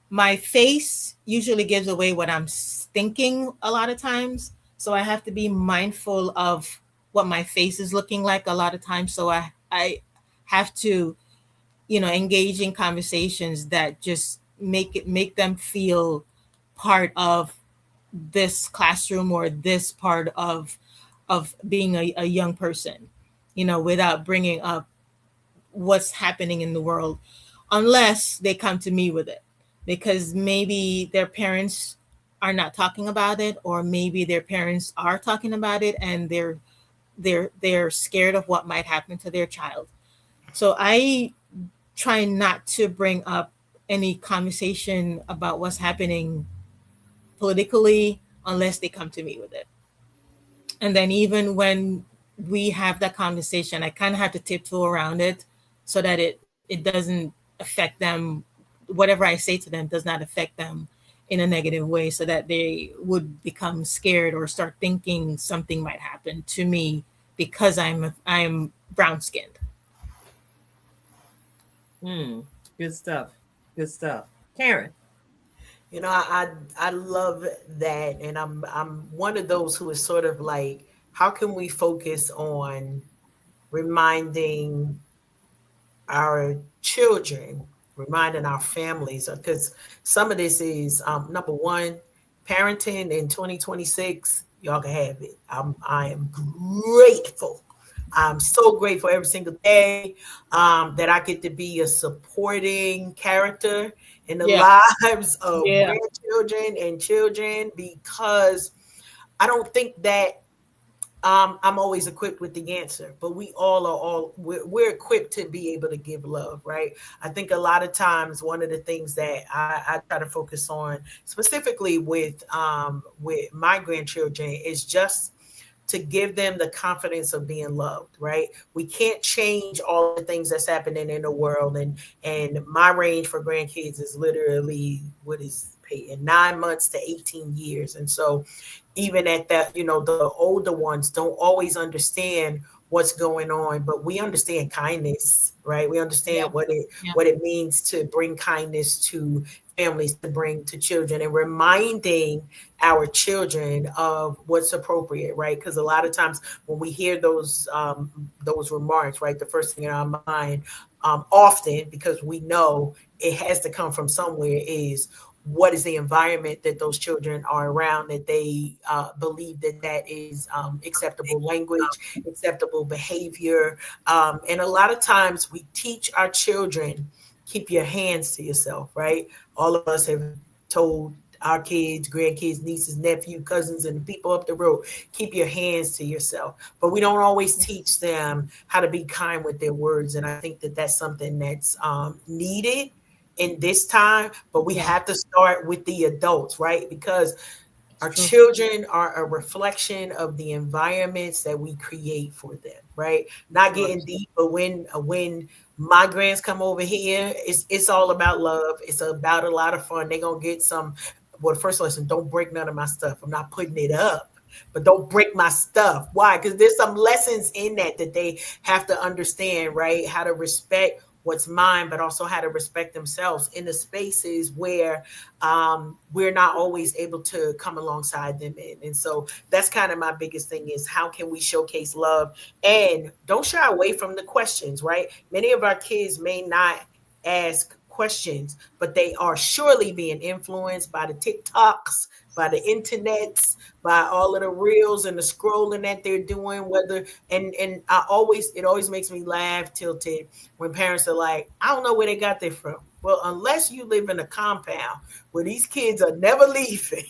My face usually gives away what I'm thinking a lot of times. So I have to be mindful of what my face is looking like a lot of times. So I have to, engage in conversations that just make them feel part of this classroom or this part of being a young person, without bringing up what's happening in the world, unless they come to me with it, because maybe their parents are not talking about it, or maybe their parents are talking about it and they're scared of what might happen to their child. So I try not to bring up any conversation about what's happening politically unless they come to me with it. And then even when we have that conversation, I kind of have to tiptoe around it so that it doesn't affect them. Whatever I say to them does not affect them in a negative way, so that they would become scared or start thinking something might happen to me because I'm brown skinned. Good stuff. Good stuff. Karen. I love that. And I'm one of those who is sort of like, how can we focus on reminding our children, reminding our families, because some of this is number one, parenting in 2026, y'all can have it. I am grateful. I'm so grateful every single day that I get to be a supporting character in the lives of grandchildren and children, because I don't think that I'm always equipped with the answer, but we we're equipped to be able to give love, right? I think a lot of times one of the things that I try to focus on specifically with my grandchildren is just to give them the confidence of being loved, right? We can't change all the things that's happening in the world. And my range for grandkids is literally, what is Peyton, 9 months to 18 years. And so even at that, the older ones don't always understand what's going on, but we understand kindness, right? We understand what it means to bring kindness to families, to bring to children, and reminding our children of what's appropriate, right? Because a lot of times when we hear those remarks, right, the first thing in our mind, often, because we know it has to come from somewhere, is what is the environment that those children are around, that they believe that is acceptable language, acceptable behavior. And a lot of times we teach our children, keep your hands to yourself, right? All of us have told our kids, grandkids, nieces, nephews, cousins, and the people up the road, keep your hands to yourself. But we don't always teach them how to be kind with their words. And I think that that's something that's needed in this time, but we have to start with the adults, right? Because our children are a reflection of the environments that we create for them, right? Not getting deep, but when my grands come over here, it's all about love. It's about a lot of fun. They're gonna get some. Well, the first lesson: don't break none of my stuff. I'm not putting it up, but don't break my stuff. Why? Because there's some lessons in that they have to understand, right? How to respect what's mine, but also how to respect themselves in the spaces where we're not always able to come alongside them in. And so that's kind of my biggest thing, is how can we showcase love, and don't shy away from the questions, right? Many of our kids may not ask questions, but they are surely being influenced by the TikToks, by the internets, by all of the reels and the scrolling that they're doing, it always makes me laugh, tilted, when parents are like, I don't know where they got that from. Well, unless you live in a compound where these kids are never leaving,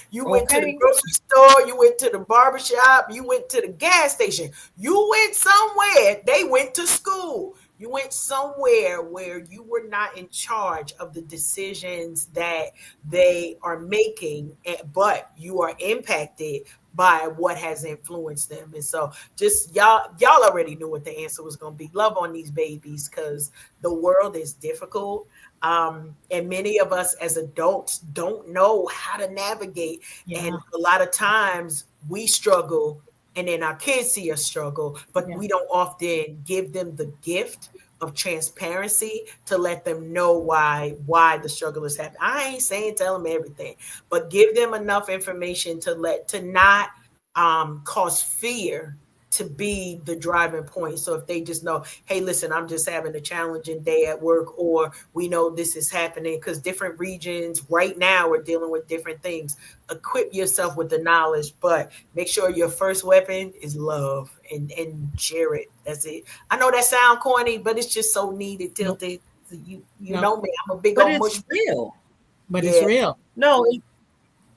you went to the grocery store, you went to the barbershop, you went to the gas station, you went somewhere, they went to school. You went somewhere where you were not in charge of the decisions that they are making, but you are impacted by what has influenced them. And so just y'all already knew what the answer was going to be. Love on these babies, because the world is difficult. And many of us as adults don't know how to navigate. Yeah. And a lot of times we struggle, and then our kids see us struggle, but we don't often give them the gift of transparency to let them know why the struggle is happening. I ain't saying tell them everything, but give them enough information to not cause fear to be the driving point. So if they just know, hey, listen, I'm just having a challenging day at work, or we know this is happening, because different regions right now are dealing with different things. Equip yourself with the knowledge, but make sure your first weapon is love, and share it. That's it. I know that sound corny, but it's just so needed. Tilted. You know me. I'm a big old mush. Real. But it's real. No,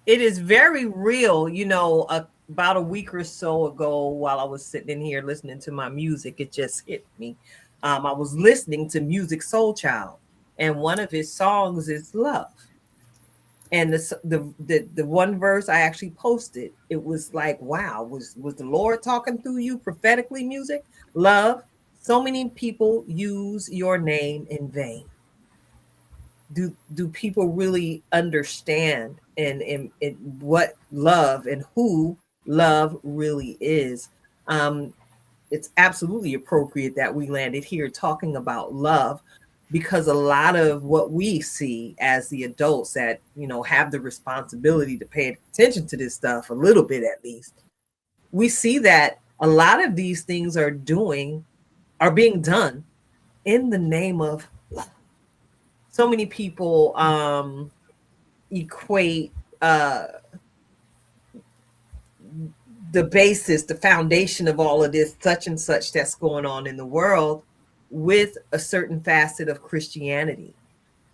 it is very real. About a week or so ago, while I was sitting in here listening to my music, it just hit me. I was listening to Music Soul Child, and one of his songs is Love. And the one verse I actually posted, it was like, wow, was the Lord talking through you prophetically? Music, love. So many people use your name in vain. Do people really understand and what love and who love really is? It's absolutely appropriate that we landed here talking about love, because a lot of what we see as the adults that have the responsibility to pay attention to this stuff a little bit, at least, we see that a lot of these things are being done in the name of love. So many people equate the basis, the foundation of all of this, such and such that's going on in the world, with a certain facet of Christianity.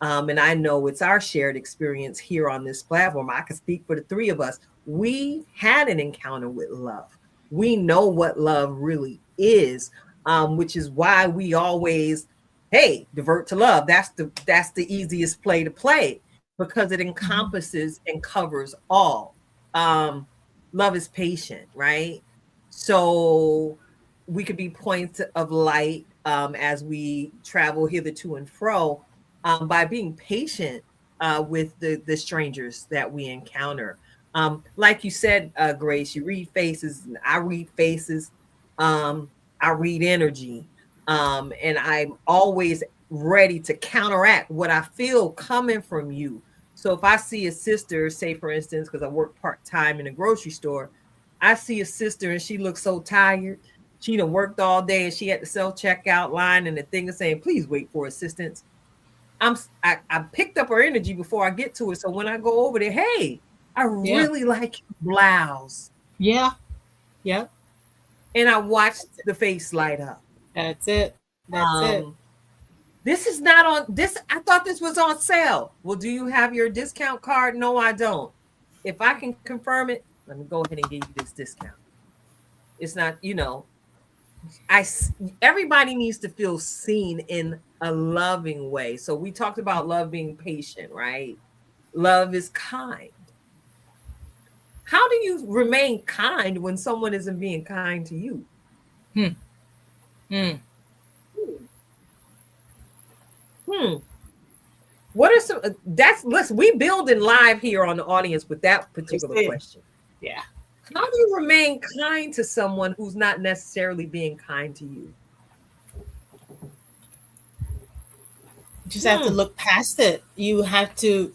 And I know it's our shared experience here on this platform. I can speak for the three of us. We had an encounter with love. We know what love really is, which is why we always, hey, divert to love. That's the easiest play to play, because it encompasses and covers all. Love is patient, right? So we could be points of light as we travel hitherto and fro by being patient with the strangers that we encounter. Like you said, Grace, you read faces, and I read faces. I read energy, and I'm always ready to counteract what I feel coming from you. So if I see a sister, say for instance, because I work part-time in a grocery store, I see a sister and she looks so tired. She done worked all day and she had the self checkout line and the thing is saying, please wait for assistance. I picked up her energy before I get to it. So when I go over there, hey, I really like your blouse. Yeah. Yep. And I watched the face light up. That's it. That's it. This is not on this. I thought this was on sale. Well, do you have your discount card? No, I don't. If I can confirm it, let me go ahead and give you this discount. It's not, everybody needs to feel seen in a loving way. So we talked about love being patient, right? Love is kind. How do you remain kind when someone isn't being kind to you? What are some listen, we building live here on the audience with that particular question. Yeah. How do you remain kind to someone who's not necessarily being kind to you? You just have to look past it. You have to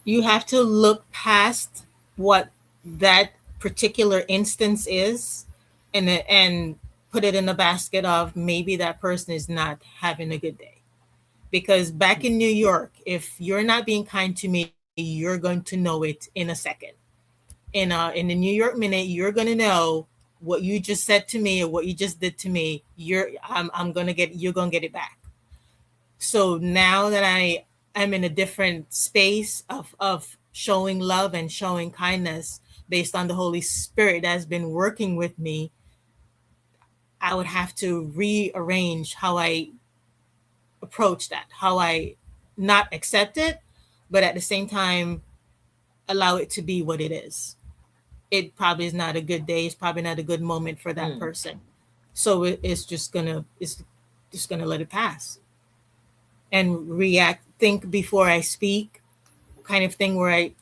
look past what that particular instance is and put it in the basket of maybe that person is not having a good day. Because back in New York, if you're not being kind to me, you're going to know it in a second. In the New York minute, you're going to know what you just said to me or what you just did to me. You're going to get it back. So now that I'm in a different space of showing love and showing kindness based on the Holy Spirit that's been working with me, I would have to rearrange how I approach that, how I not accept it, but at the same time, allow it to be what it is. It probably is not a good day. It's probably not a good moment for that person. So it's just gonna let it pass and react, think before I speak, kind of thing where I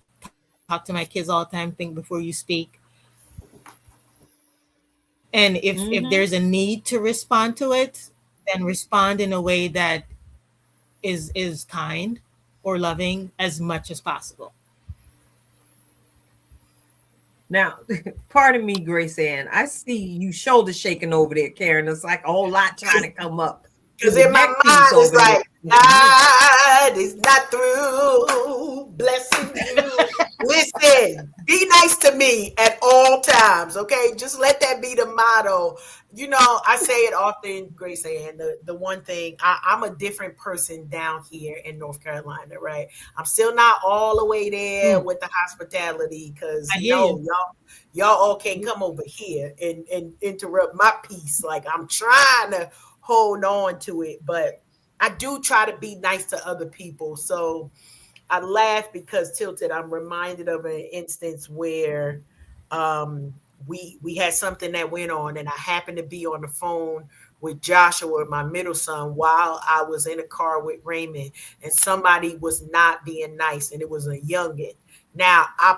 talk to my kids all the time, think before you speak. And if there's a need to respond to it, then respond in a way that is kind or loving as much as possible. Now, pardon me, GraceAnn, I see you shoulder shaking over there, Karen. It's like a whole lot trying to come up. Because in my mind, it's like, God is not through blessing you. Listen, be nice to me at all times, okay? Just let that be the motto. I say it often, GraceAnn, the one thing, I'm a different person down here in North Carolina, right? I'm still not all the way there with the hospitality because, y'all all can't come over here and interrupt my peace. Like, I'm trying to hold on to it, but I do try to be nice to other people. So I laugh because, Tilted, I'm reminded of an instance where we had something that went on, and I happened to be on the phone with Joshua, my middle son, while I was in a car with Raymond, and somebody was not being nice, and it was a youngin. Now, I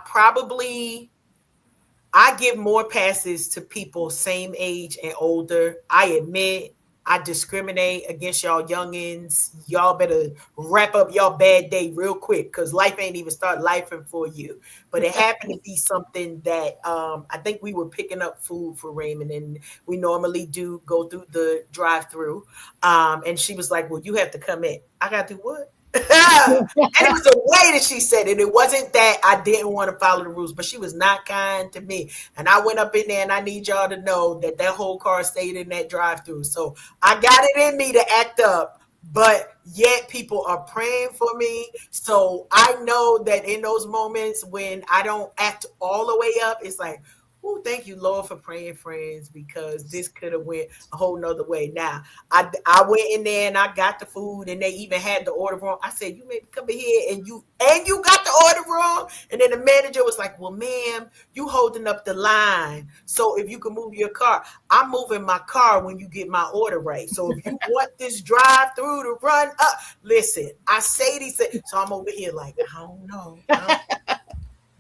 give more passes to people same age and older. I admit I discriminate against y'all youngins. Y'all better wrap up y'all bad day real quick because life ain't even start lifing for you. But it happened to be something that I think we were picking up food for Raymond, and we normally do go through the drive-through. And she was like, well, you have to come in. I got to do what? And it was the way that she said it. It wasn't that I didn't want to follow the rules, but she was not kind to me. And I went up in there, and I need y'all to know that whole car stayed in that drive-through. So I got it in me to act up, but yet people are praying for me. So I know that in those moments when I don't act all the way up, it's like, Oh, thank you, Lord, for praying, friends, because this could have went a whole nother way. Now, I went in there and I got the food, and they even had the order wrong. I said, "You maybe come in here and you got the order wrong." And then the manager was like, "Well, ma'am, you holding up the line, so if you can move your car, I'm moving my car when you get my order right. So if you want this drive-through to run up, listen." I say these things, so I'm over here like, I don't know.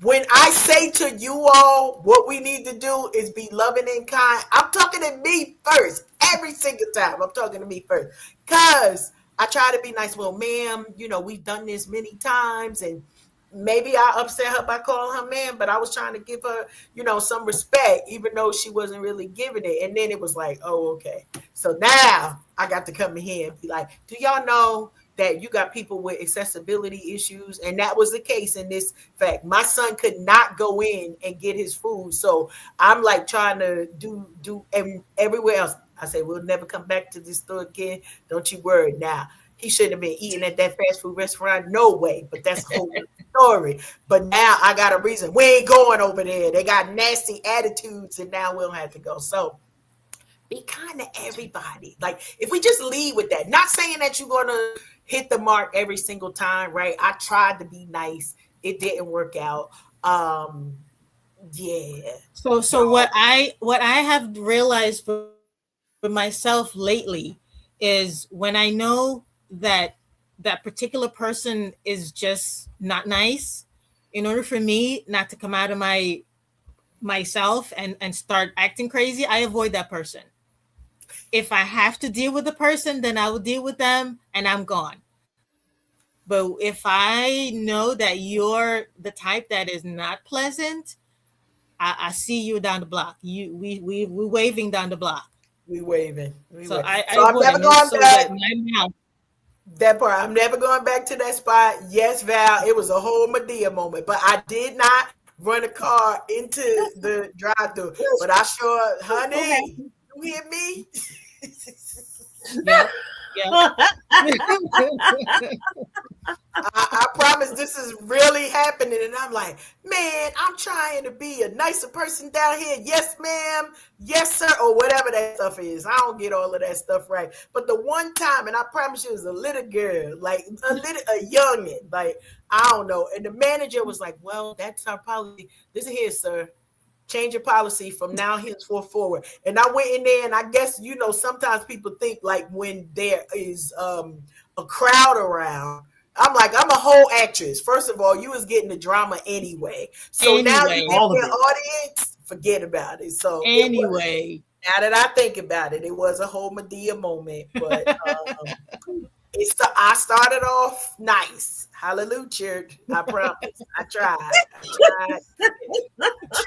When I say to you all, what we need to do is be loving and kind, I'm talking to me first. Every single time I'm talking to me first. Because I try to be nice. Well, ma'am, we've done this many times, and maybe I upset her by calling her ma'am, but I was trying to give her, some respect, even though she wasn't really giving it. And then it was like, oh, okay. So now I got to come in here and be like, do y'all know that you got people with accessibility issues? And that was the case in this fact. My son could not go in and get his food. So I'm like trying to do everywhere else. I say, we'll never come back to this store again. Don't you worry. Now, he shouldn't have been eating at that fast food restaurant. No way. But that's a whole story. But now I got a reason. We ain't going over there. They got nasty attitudes, and now we don't have to go. So be kind to everybody. Like, if we just lead with that, not saying that you're going to hit the mark every single time, right? I tried to be nice. It didn't work out. Yeah. So what I have realized for myself lately is when I know that that particular person is just not nice, in order for me not to come out of myself and start acting crazy, I avoid that person. If I have to deal with the person, then I will deal with them and I'm gone. But if I know that you're the type that is not pleasant, I see you down the block. We waving down the block. We waving. So I'm never going back. That that part, I'm never going back to that spot. Yes, Val, it was a whole Medea moment, but I did not run a car into the drive-thru. But I sure, honey, okay. You hear me? Yeah. I promise this is really happening, and I'm like, man, I'm trying to be a nicer person down here. Yes, ma'am. Yes, sir. Or whatever that stuff is. I don't get all of that stuff right. But the one time, and I promise you, it was a little girl, like a youngin', like, I don't know. And the manager was like, well, that's our policy. Listen here, sir. Change your policy from now henceforth forward. And I went in there, and I guess, sometimes people think like when there is a crowd around, I'm like, I'm a whole actress. First of all, you was getting the drama anyway. So now you get the audience, forget about it. So anyway, now that I think about it, it was a whole Medea moment. But I started off nice. Hallelujah. I promise. I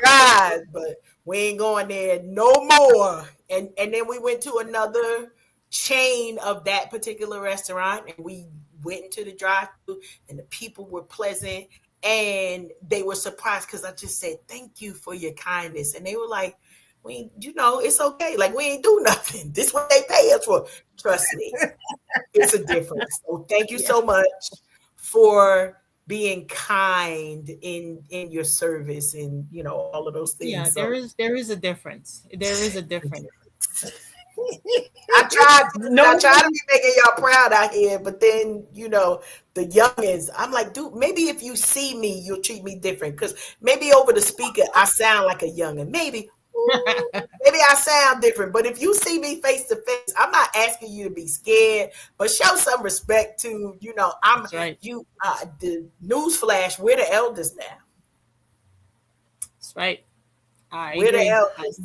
tried, but we ain't going there no more. And then we went to another chain of that particular restaurant, and we went into the drive-thru, and the people were pleasant, and they were surprised because I just said, thank you for your kindness. And they were like, it's okay. Like, we ain't do nothing. This is what they pay us for. Trust me. It's a difference. So thank you so much for being kind in your service and, all of those things. Yeah, there is a difference. There is a difference. I tried to be making y'all proud out here, but then, the youngins, I'm like, dude, maybe if you see me, you'll treat me different. Because maybe over the speaker, I sound like a youngin. Maybe I sound different. But if you see me face to face, I'm not asking you to be scared, but show some respect to, That's right. The newsflash, we're the elders now. That's right. We're the elders.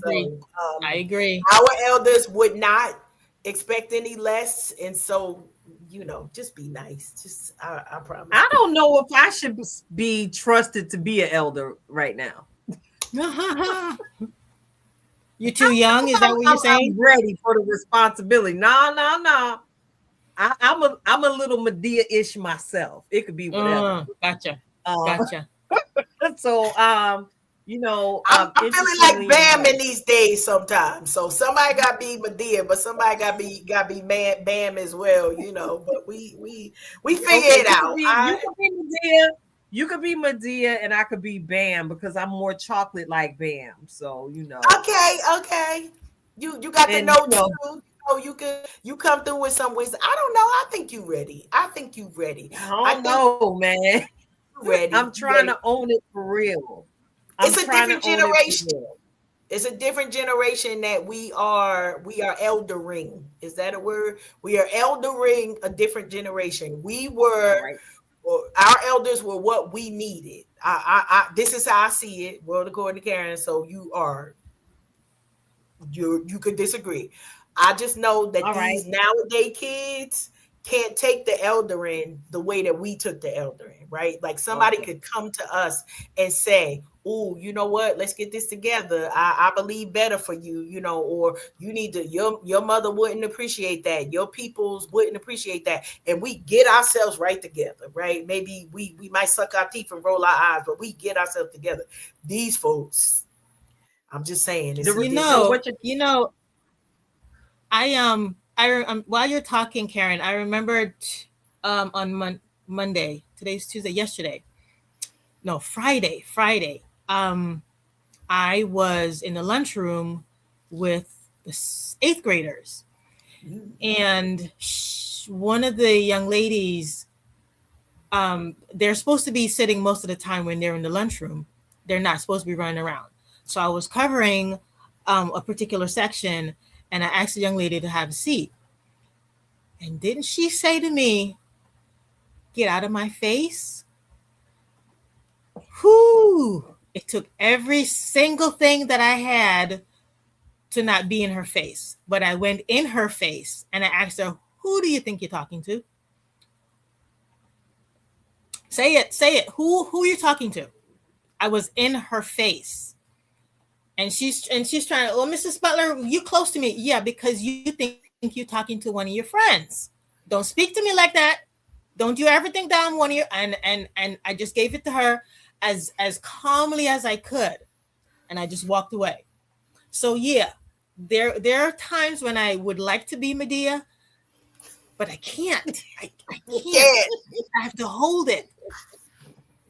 I agree. Our elders would not expect any less. And so, just be nice. Just, I promise. I don't know if I should be trusted to be an elder right now. You're too young? Is that what you're saying? I'm ready for the responsibility. No. I'm a little Medea-ish myself. It could be whatever. Gotcha. So, I'm feeling like Bam in these days sometimes. So somebody got to be Medea, but somebody got to be Bam as well, But we figure it out. You can be Medea, You could be Medea and I could be Bam because I'm more chocolate like Bam. So Okay. You got the and note too. Oh, you come through with some wisdom. I don't know. I think you ready. I think you ready. I I don't think know, man. you ready. I'm You trying ready. to own it for real. I'm It's a trying to different own it for generation. real. It's a different generation that we are eldering. Is that a word? We are eldering a different generation. All right. Our elders were what we needed. This is how I see it. World according to Karen. So you could disagree. I just know that All right. these nowadays kids can't take the eldering the way that we took the eldering, right? Like somebody Okay. could come to us and say, "Oh, you know what? Let's get this together. I believe better for you, or you need to. Your mother wouldn't appreciate that. Your peoples wouldn't appreciate that." And we get ourselves right together, right? Maybe we might suck our teeth and roll our eyes, but we get ourselves together. These folks, I'm just saying, it's a So difference. what you While you're talking, Karen, I remembered on Monday. Today's Tuesday. Yesterday, no, Friday. I was in the lunchroom with the eighth graders, and one of the young ladies, they're supposed to be sitting most of the time when they're in the lunchroom. They're not supposed to be running around. So I was covering a particular section, and I asked the young lady to have a seat. And didn't she say to me, "Get out of my face"? Whoo! It took every single thing that I had to not be in her face. But I went in her face and I asked her, "Who do you think you're talking to? Say it. Who are you talking to?" I was in her face. And she's trying to, "Well, Mrs. Butler, you close to me." "Yeah, because you think you're talking to one of your friends. Don't speak to me like that. Don't you ever think that I'm one of your," and I just gave it to her as calmly as I could. And I just walked away. So yeah, there are times when I would like to be Medea, but I can't. I can't. I have to hold it.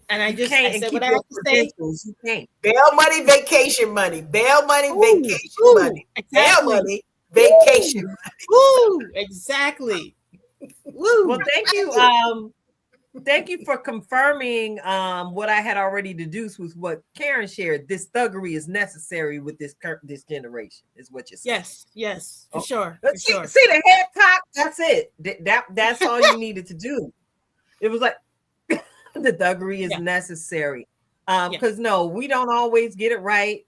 And I said what I have to say. You can't. Bail money, vacation money. Bail money, vacation money. Exactly. Bail money, vacation money. Woo, exactly. Woo. Well, thank you for confirming what I had already deduced with what Karen shared. This thuggery is necessary with this generation, is what you're saying. Yes, for sure. See the head cock? That's it. That's all you needed to do. It was like the thuggery is necessary. Because no, we don't always get it right.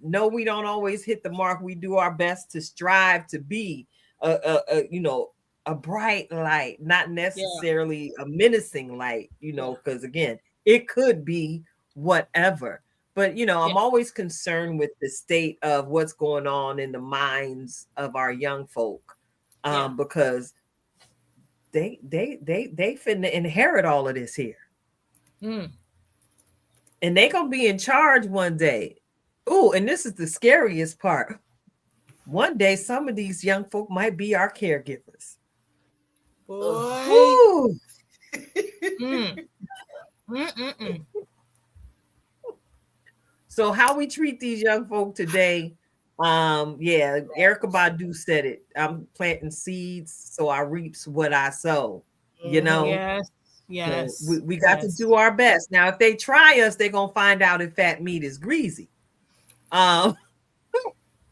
No, we don't always hit the mark. We do our best to strive to be a bright light, not necessarily a menacing light, because again, it could be whatever. But I'm always concerned with the state of what's going on in the minds of our young folk, because they finna inherit all of this here. And they gonna be in charge one day. Oh, and this is the scariest part. One day, some of these young folk might be our caregivers. Boy. So how we treat these young folk today, Erykah Badu said it. I'm planting seeds, so I reaps what I sow. Yes. So we got to do our best. Now, if they try us, they're gonna find out if fat meat is greasy.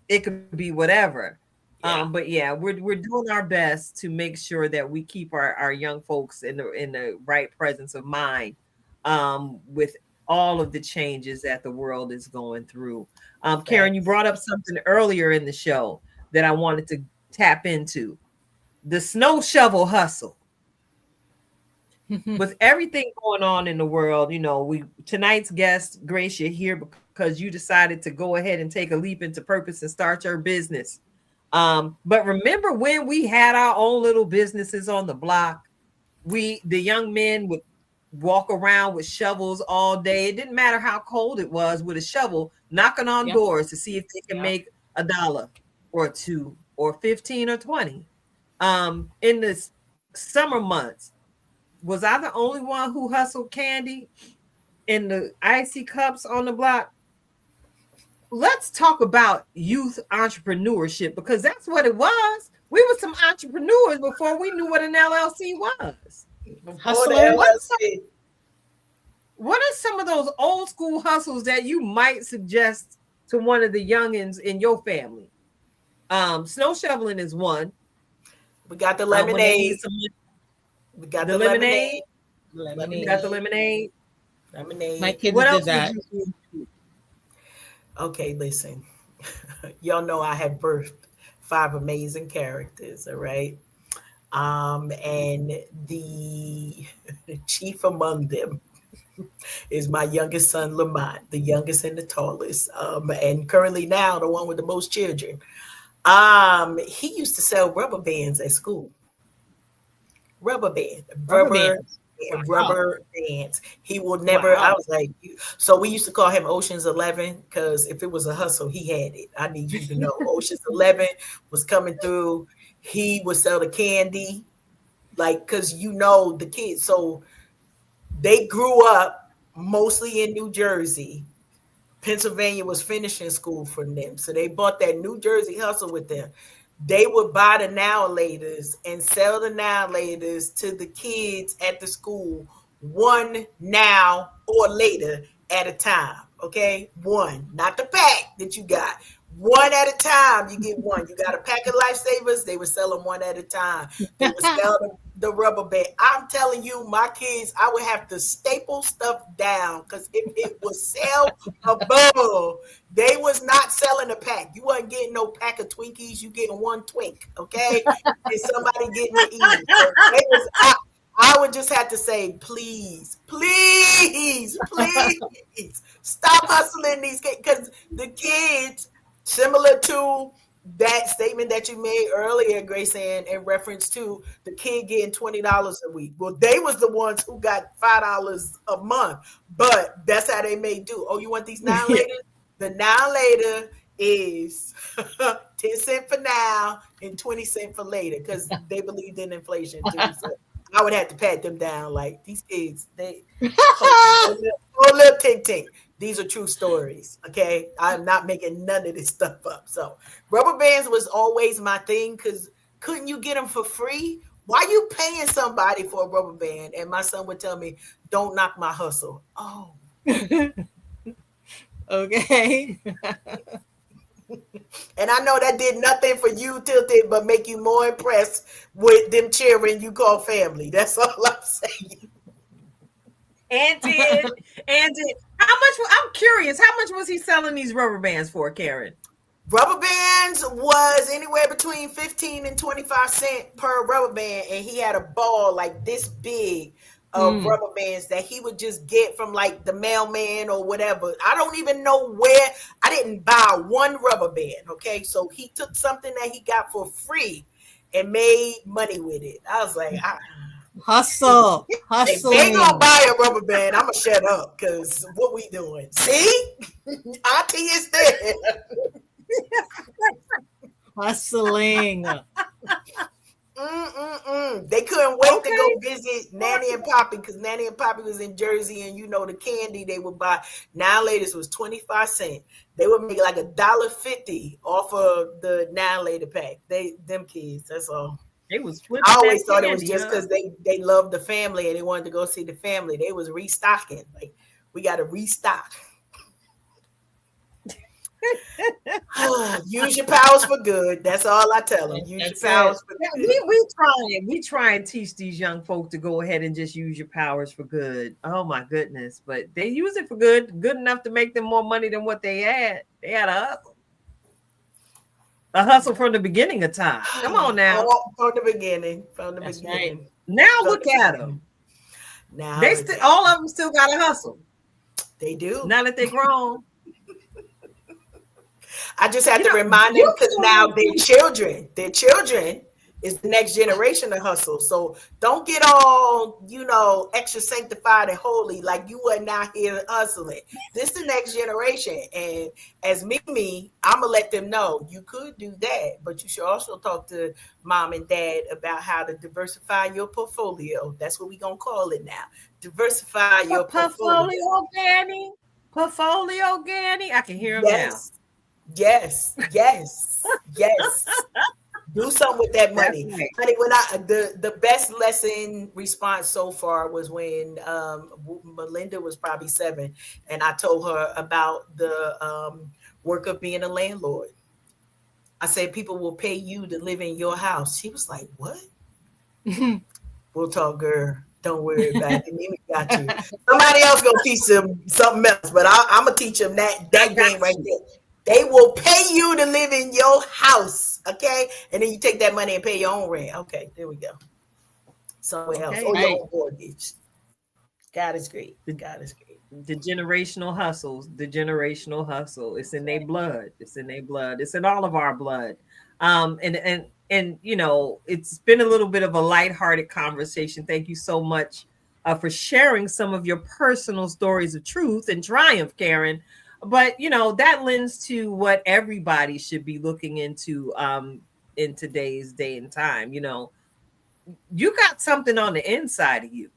It could be whatever. But we're doing our best to make sure that we keep our young folks in the right presence of mind, with all of the changes that the world is going through. Karen, you brought up something earlier in the show that I wanted to tap into: the snow shovel hustle. With everything going on in the world, tonight's guest, Grace, you're here because you decided to go ahead and take a leap into purpose and start your business. But remember when we had our own little businesses on the block, the young men would walk around with shovels all day. It didn't matter how cold it was, with a shovel, knocking on doors to see if they can make $1 or $2 or 15 or 20. In the summer months, was I the only one who hustled candy? in the icy cups on the block. Let's talk about youth entrepreneurship, because that's what it was. We were some entrepreneurs before we knew what an LLC was. Hustler. What are some of those old school hustles that you might suggest to one of the youngins in your family? Snow shoveling is one. We got the lemonade. We got the lemonade. We got the lemonade. My kids did that. Okay, listen. Y'all know I have birthed 5 amazing characters, all right? And the chief among them is my youngest son, Lamont, the youngest and the tallest, and currently now the one with the most children. He used to sell rubber bands at school. Rubber bands. He will never. Wow. I was like, so we used to call him Ocean's 11 because if it was a hustle, he had it. I need you to know, Ocean's 11 was coming through. He would sell the candy, like, because the kids. So they grew up mostly in New Jersey. Pennsylvania was finishing school for them, so they bought that New Jersey hustle with them. They would buy the now and laters and sell the now and laters to the kids at the school, one now or later at a time. Okay, one, not the pack that you got. One at a time, you get one. You got a pack of Lifesavers, they would sell them one at a time. They would sell the rubber band. I'm telling you, my kids, I would have to staple stuff down because if it was sell above, they was not selling a pack. You wasn't getting no pack of Twinkies. You getting one Twink, okay? And somebody getting to eat. So I would just have to say, please, stop hustling these kids, because the kids, similar to that statement that you made earlier, GraceAnn, in reference to the kid getting $20 a week. Well, they was the ones who got $5 a month, but that's how they made do. Oh, you want these now later? The now later is 10 cents for now and 20 cents for later, because they believed in inflation too. So I would have to pat them down like these kids. They little tink. These are true stories, okay? I'm not making none of this stuff up. So rubber bands was always my thing, because couldn't you get them for free? Why you paying somebody for a rubber band? And my son would tell me, don't knock my hustle. Oh. Okay. And I know that did nothing for you, Tilted, but make you more impressed with them cheering you call family. That's all I'm saying. And did. How much? I'm curious. How much was he selling these rubber bands for, Karen? Rubber bands was anywhere between 15 and 25 cents per rubber band, and he had a ball like this big of rubber bands that he would just get from like the mailman or whatever. I don't even know where. I didn't buy one rubber band. Okay, so he took something that he got for free and made money with it. I was like, hustle. If they gonna buy a rubber band, I'm gonna shut up, because what we doing? See, Auntie is there. Hustling. They couldn't wait to go visit Nanny and Poppy, because Nanny and Poppy was in Jersey, and the candy they would buy now laters was 25 cents. They would make like $1.50 off of the now later pack. Them kids, that's all. I always thought it was just because they loved the family and they wanted to go see the family. They was restocking. Like, we got to restock. Use your powers for good. That's all I tell them. Use your powers for good. We try and teach these young folk to go ahead and just use your powers for good. Oh my goodness. But they use it for good enough to make them more money than what they had. They had a hustle. A hustle from the beginning of time. Come on now. From the beginning. Right. Now look at them. Now all of them still got a hustle. They do. Now that they're grown. I just have to remind them, because now their children is the next generation of hustle. So don't get all, extra sanctified and holy like you wasn't out here hustling. This is the next generation. And as me, I'm going to let them know you could do that, but you should also talk to mom and dad about how to diversify your portfolio. That's what we're going to call it now. Diversify your portfolio. Portfolio Ganny. I can hear him Yes. Yes. Yes. Yes. Do something with that money. Right. Honey, when the best lesson response so far was when Melinda was probably 7, and I told her about the work of being a landlord. I said people will pay you to live in your house. She was like, "What?" We'll talk, girl. Don't worry about it. Mimi got you. Somebody else gonna teach them something else, but I'm gonna teach them that game right there. They will pay you to live in your house, okay? And then you take that money and pay your own rent. Okay, there we go. Somewhere else, or your own mortgage. God is great. God is great. The generational hustles, the generational hustle. It's in their blood. It's in their blood. It's in all of our blood. And you know, it's been a little bit of a lighthearted conversation. Thank you so much for sharing some of your personal stories of truth and triumph, Karen. But you know, that lends to what everybody should be looking into in today's day and time. You know, you got something on the inside of you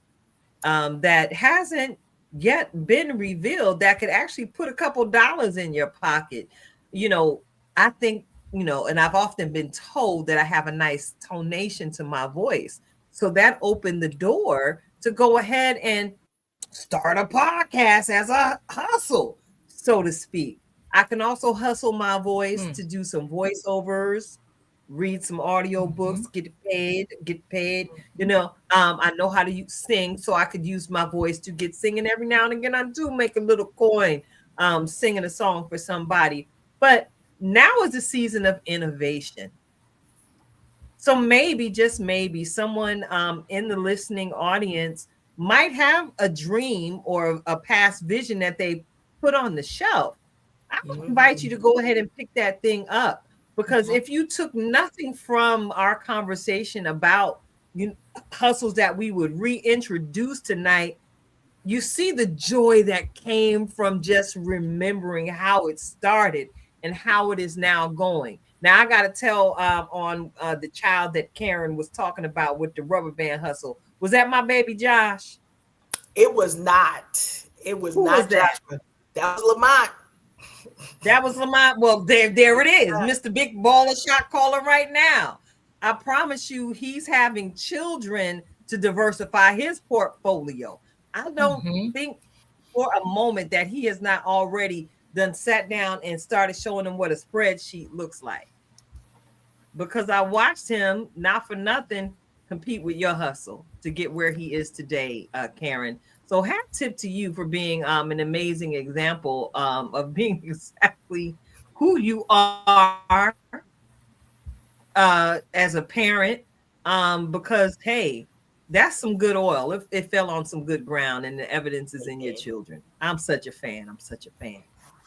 that hasn't yet been revealed that could actually put a couple dollars in your pocket. You know, I think, you know, and I've often been told that I have a nice tonation to my voice. So that opened the door to go ahead and start a podcast as a hustle, so to speak. I can also hustle my voice to do some voiceovers, read some audio books, get paid. You know, I know how to sing, so I could use my voice to get singing every now and again. I do make a little coin singing a song for somebody. But now is the season of innovation. So maybe, just maybe, someone in the listening audience might have a dream or a past vision that they put on the shelf. I would invite you to go ahead and pick that thing up, because if you took nothing from our conversation about hustles that we would reintroduce tonight, you see the joy that came from just remembering how it started and how it is now going. Now I got to tell on the child that Karen was talking about with the rubber band hustle. Was that my baby Josh? It was not. It was not Joshua. That was Lamont. That was Lamont. Well, there it is. Mr. Big Baller Shot Caller right now. I promise you, he's having children to diversify his portfolio. I don't think for a moment that he has not already done sat down and started showing them what a spreadsheet looks like. Because I watched him, not for nothing, compete with your hustle to get where he is today, Karen. So hat tip to you for being an amazing example of being exactly who you are as a parent. Because, hey, that's some good oil. It fell on some good ground, and the evidence is in your children. I'm such a fan.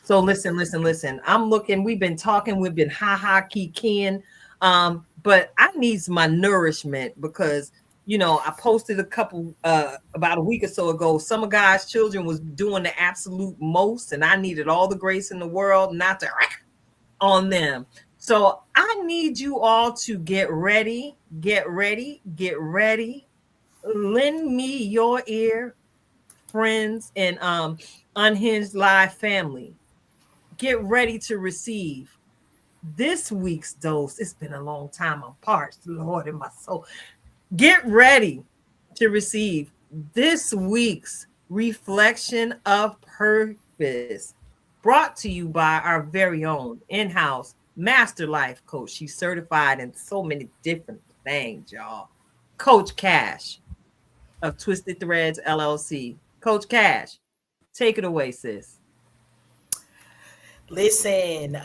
So listen. I'm looking. We've been talking. We've been kikiing. But I need my nourishment because, you know, I posted a couple about a week or so ago. Some of God's children was doing the absolute most, and I needed all the grace in the world not to on them. So I need you all to get ready. Lend me your ear, friends, and Unhinged Live family. Get ready to receive this week's dose. It's been a long time. I'm parched, Lord, in my soul. Get ready to receive this week's Reflection of Purpose, brought to you by our very own in-house master life coach. She's certified in so many different things, y'all. Coach Cash of Twisted Threads LLC. Coach Cash, take it away, sis. Listen,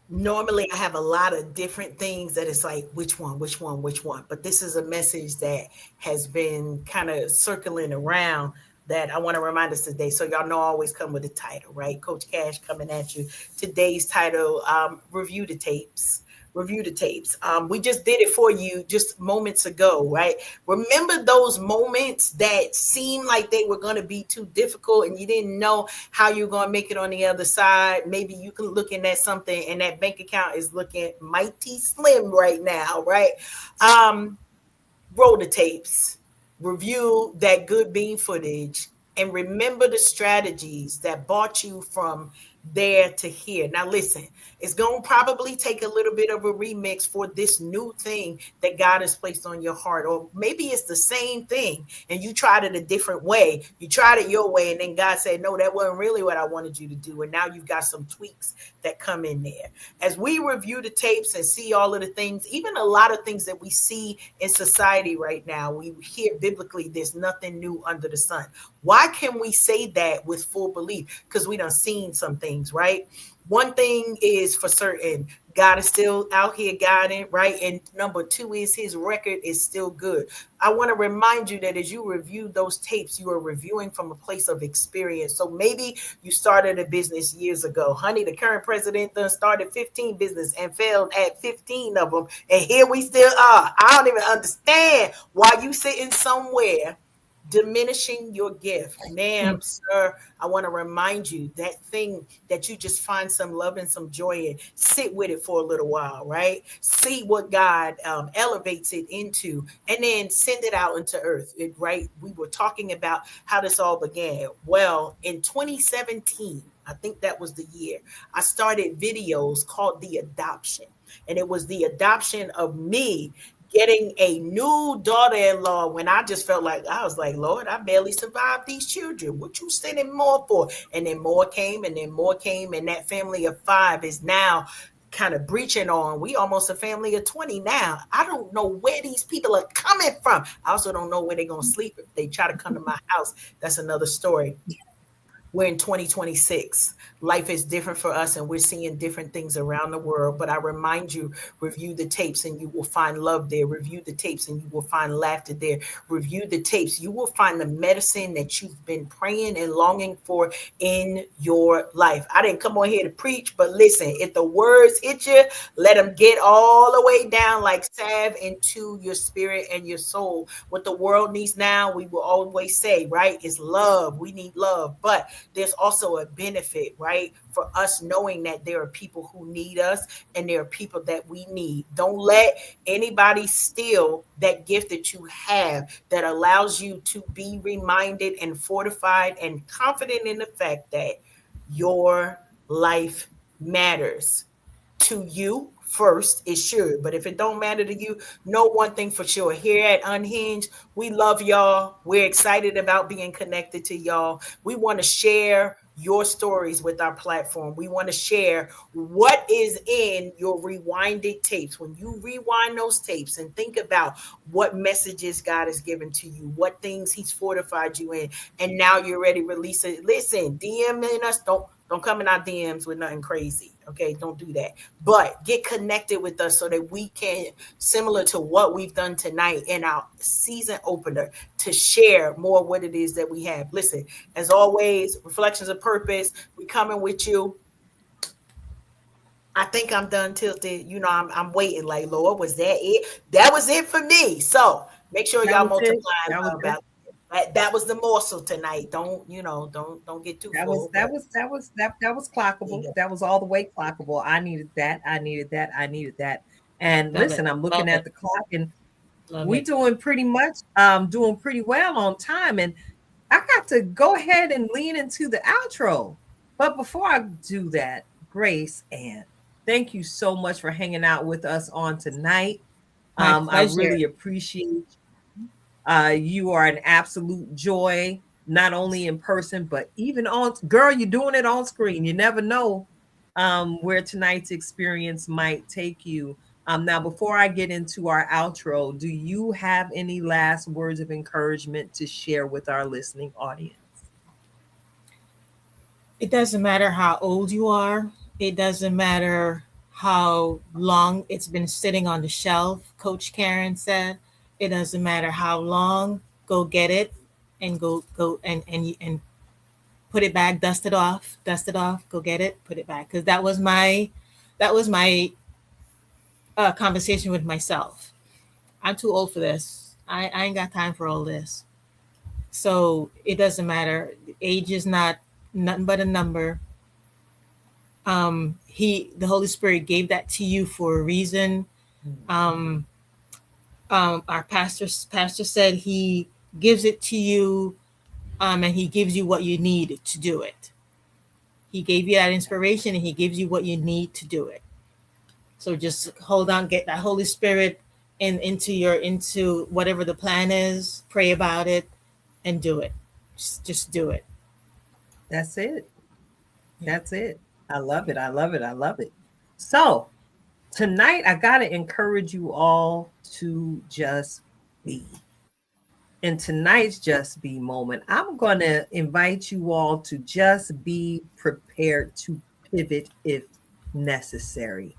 normally I have a lot of different things that it's like, which one? But this is a message that has been kind of circling around that I want to remind us today. So y'all know I always come with a title, right? Coach Cash coming at you. Today's title, Review the Tapes. We just did it for you just moments ago, right? Remember those moments that seemed like they were going to be too difficult and you didn't know how you're going to make it on the other side. Maybe you can looking at something and that bank account is looking mighty slim right now, right? Roll the tapes. review that good bean footage, and remember the strategies that brought you from there to here. Now, listen, it's going to probably take a little bit of a remix for this new thing that God has placed on your heart. Or maybe it's the same thing and you tried it a different way. You tried it your way, and then God said, no, that wasn't really what I wanted you to do. And now you've got some tweaks that come in there. As we review the tapes and see all of the things, even a lot of things that we see in society right now, we hear biblically, there's nothing new under the sun. Why can we say that with full belief? Because we done seen some things, right? One thing is for certain, God is still out here guiding, right? And number two is his record is still good. I want to remind you that as you review those tapes, you are reviewing from a place of experience. So maybe you started a business years ago. Honey, the current president done started 15 business and failed at 15 of them. And here we still are. I don't even understand why you sitting somewhere diminishing your gift. Ma'am, sir, I want to remind you that thing that you just find some love and some joy in, sit with it for a little while, right? See what God elevates it into, and then send it out into earth, right? We were talking about how this all began. Well, in 2017, I think that was the year, I started videos called The Adoption. And it was the adoption of me getting a new daughter-in-law when I just felt like, I was like, Lord, I barely survived these children. What you sending more for? And then more came, and then more came. And that family of 5 is now kind of breaching on. We almost a family of 20 now. I don't know where these people are coming from. I also don't know where they're going to sleep if they try to come to my house. That's another story. We're in 2026. Life is different for us, and we're seeing different things around the world. But I remind you, review the tapes and you will find love there. Review the tapes and you will find laughter there. Review the tapes. You will find the medicine that you've been praying and longing for in your life. I didn't come on here to preach, but listen, if the words hit you, let them get all the way down like salve into your spirit and your soul. What the world needs now, we will always say, right, is love. We need love. But there's also a benefit, right, for us knowing that there are people who need us and there are people that we need. Don't let anybody steal that gift that you have that allows you to be reminded and fortified and confident in the fact that your life matters to you. First, it should, but if it don't matter to you, know one thing for sure. Here at Unhinged, we love y'all. We're excited about being connected to y'all. We want to share your stories with our platform. We want to share what is in your rewinded tapes. When you rewind those tapes and think about what messages God has given to you, what things he's fortified you in, and now you're ready to release it. Listen, DMing us, don't come in our DMs with nothing crazy. Okay, don't do that. But get connected with us so that we can, similar to what we've done tonight in our season opener, to share more what it is that we have. Listen, as always, Reflections of Purpose, we coming with you. I think I'm done tilted. You know, I'm waiting like, Lord, was that it? That was it for me. So make sure y'all multiply. That was the morsel tonight. Don't get too full. That was clockable. Yeah. That was all the way clockable. I needed that. And listen, I'm looking at the clock, and we doing pretty well on time. And I got to go ahead and lean into the outro. But before I do that, GraceAnn, thank you so much for hanging out with us on tonight. I really appreciate you. You are an absolute joy, not only in person, but even on, girl, you're doing it on screen. You never know where tonight's experience might take you. Now, before I get into our outro, do you have any last words of encouragement to share with our listening audience? It doesn't matter how old you are. It doesn't matter how long it's been sitting on the shelf, Coach Karen said. It doesn't matter how long. Go get it and go and put it back. Dust it off. Go get it. Put it back. Because that was my conversation with myself. I'm too old for this. I ain't got time for all this. So it doesn't matter. Age is not nothing but a number. The Holy Spirit gave that to you for a reason. Our pastor said he gives it to you, and he gives you what you need to do it. He gave you that inspiration, and he gives you what you need to do it. So just hold on, get that Holy Spirit into whatever the plan is, pray about it, and do it. Just do it. That's it. That's it. I love it. I love it. I love it. So tonight, I got to encourage you all to just be. In tonight's Just Be moment, I'm going to invite you all to just be prepared to pivot if necessary.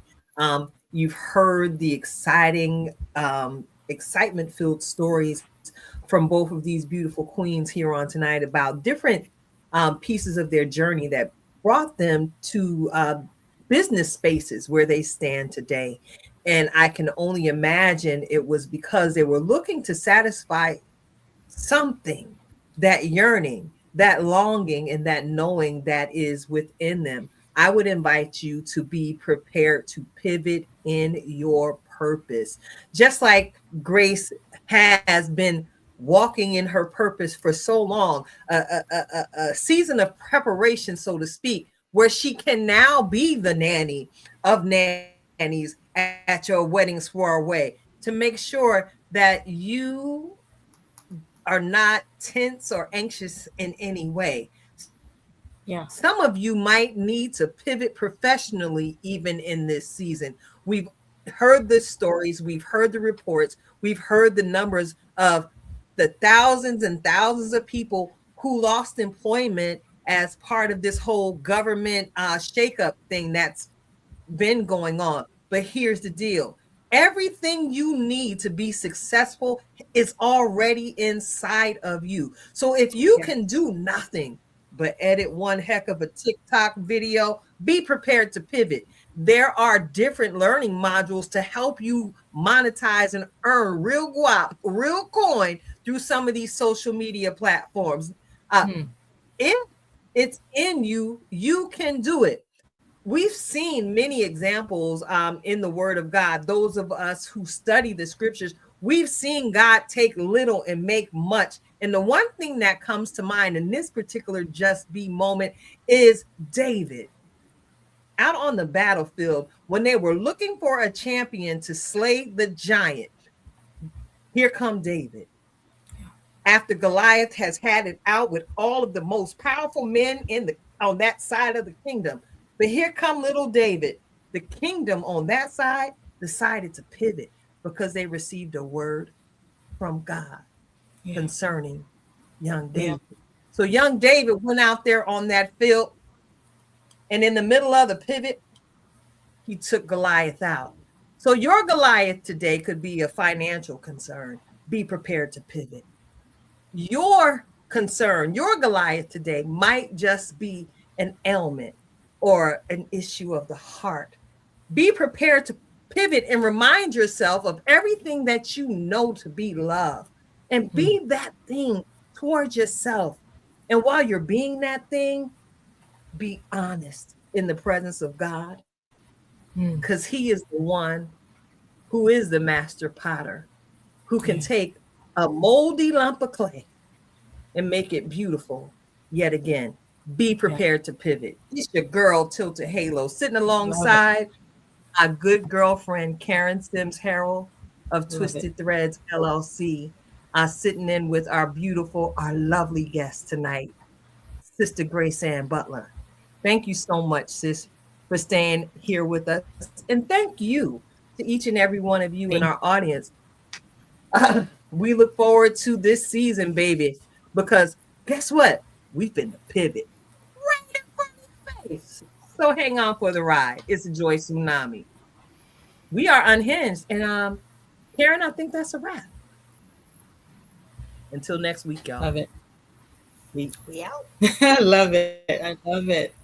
You've heard the excitement-filled stories from both of these beautiful queens here on tonight about different pieces of their journey that brought them to business spaces where they stand today. And I can only imagine it was because they were looking to satisfy something, that yearning, that longing, and that knowing that is within them. I would invite you to be prepared to pivot in your purpose. Just like Grace has been walking in her purpose for so long, a season of preparation, so to speak, where she can now be the nanny of nannies at your wedding soiree, to make sure that you are not tense or anxious in any way. Yeah. Some of you might need to pivot professionally even in this season. We've heard the stories, we've heard the reports, we've heard the numbers of the thousands and thousands of people who lost employment as part of this whole government shakeup thing that's been going on. But here's the deal. Everything you need to be successful is already inside of you. So if you can do nothing but edit one heck of a TikTok video, be prepared to pivot. There are different learning modules to help you monetize and earn real guap, real coin through some of these social media platforms. If it's in you, you can do it. We've seen many examples in the Word of God. Those of us who study the scriptures, we've seen God take little and make much. And the one thing that comes to mind in this particular Just Be moment is David. Out on the battlefield, when they were looking for a champion to slay the giant, here come David. After Goliath has had it out with all of the most powerful men on that side of the kingdom. But here come little David. The kingdom on that side decided to pivot because they received a word from God concerning young David. So young David went out there on that field, and in the middle of the pivot, he took Goliath out. So your Goliath today could be a financial concern. Be prepared to pivot. Your concern, your Goliath today might just be an ailment or an issue of the heart. Be prepared to pivot and remind yourself of everything that you know to be love, and be that thing towards yourself. And while you're being that thing, be honest in the presence of God, because he is the one who is the master potter, who can take a moldy lump of clay and make it beautiful yet again. Be prepared to pivot. It's your girl, Tilted Halo, sitting alongside our good girlfriend, Karen Sims Harrell of Twisted Threads, LLC, sitting in with our lovely guest tonight, Sister GraceAnn Butler. Thank you so much, sis, for staying here with us. And thank you to each and every one of you in our audience. We look forward to this season, baby, because guess what? We've been to pivot. Right in front of your face. So hang on for the ride. It's a joy tsunami. We are unhinged. And Karen, I think that's a wrap. Until next week, y'all. Love it. We out. I love it. I love it.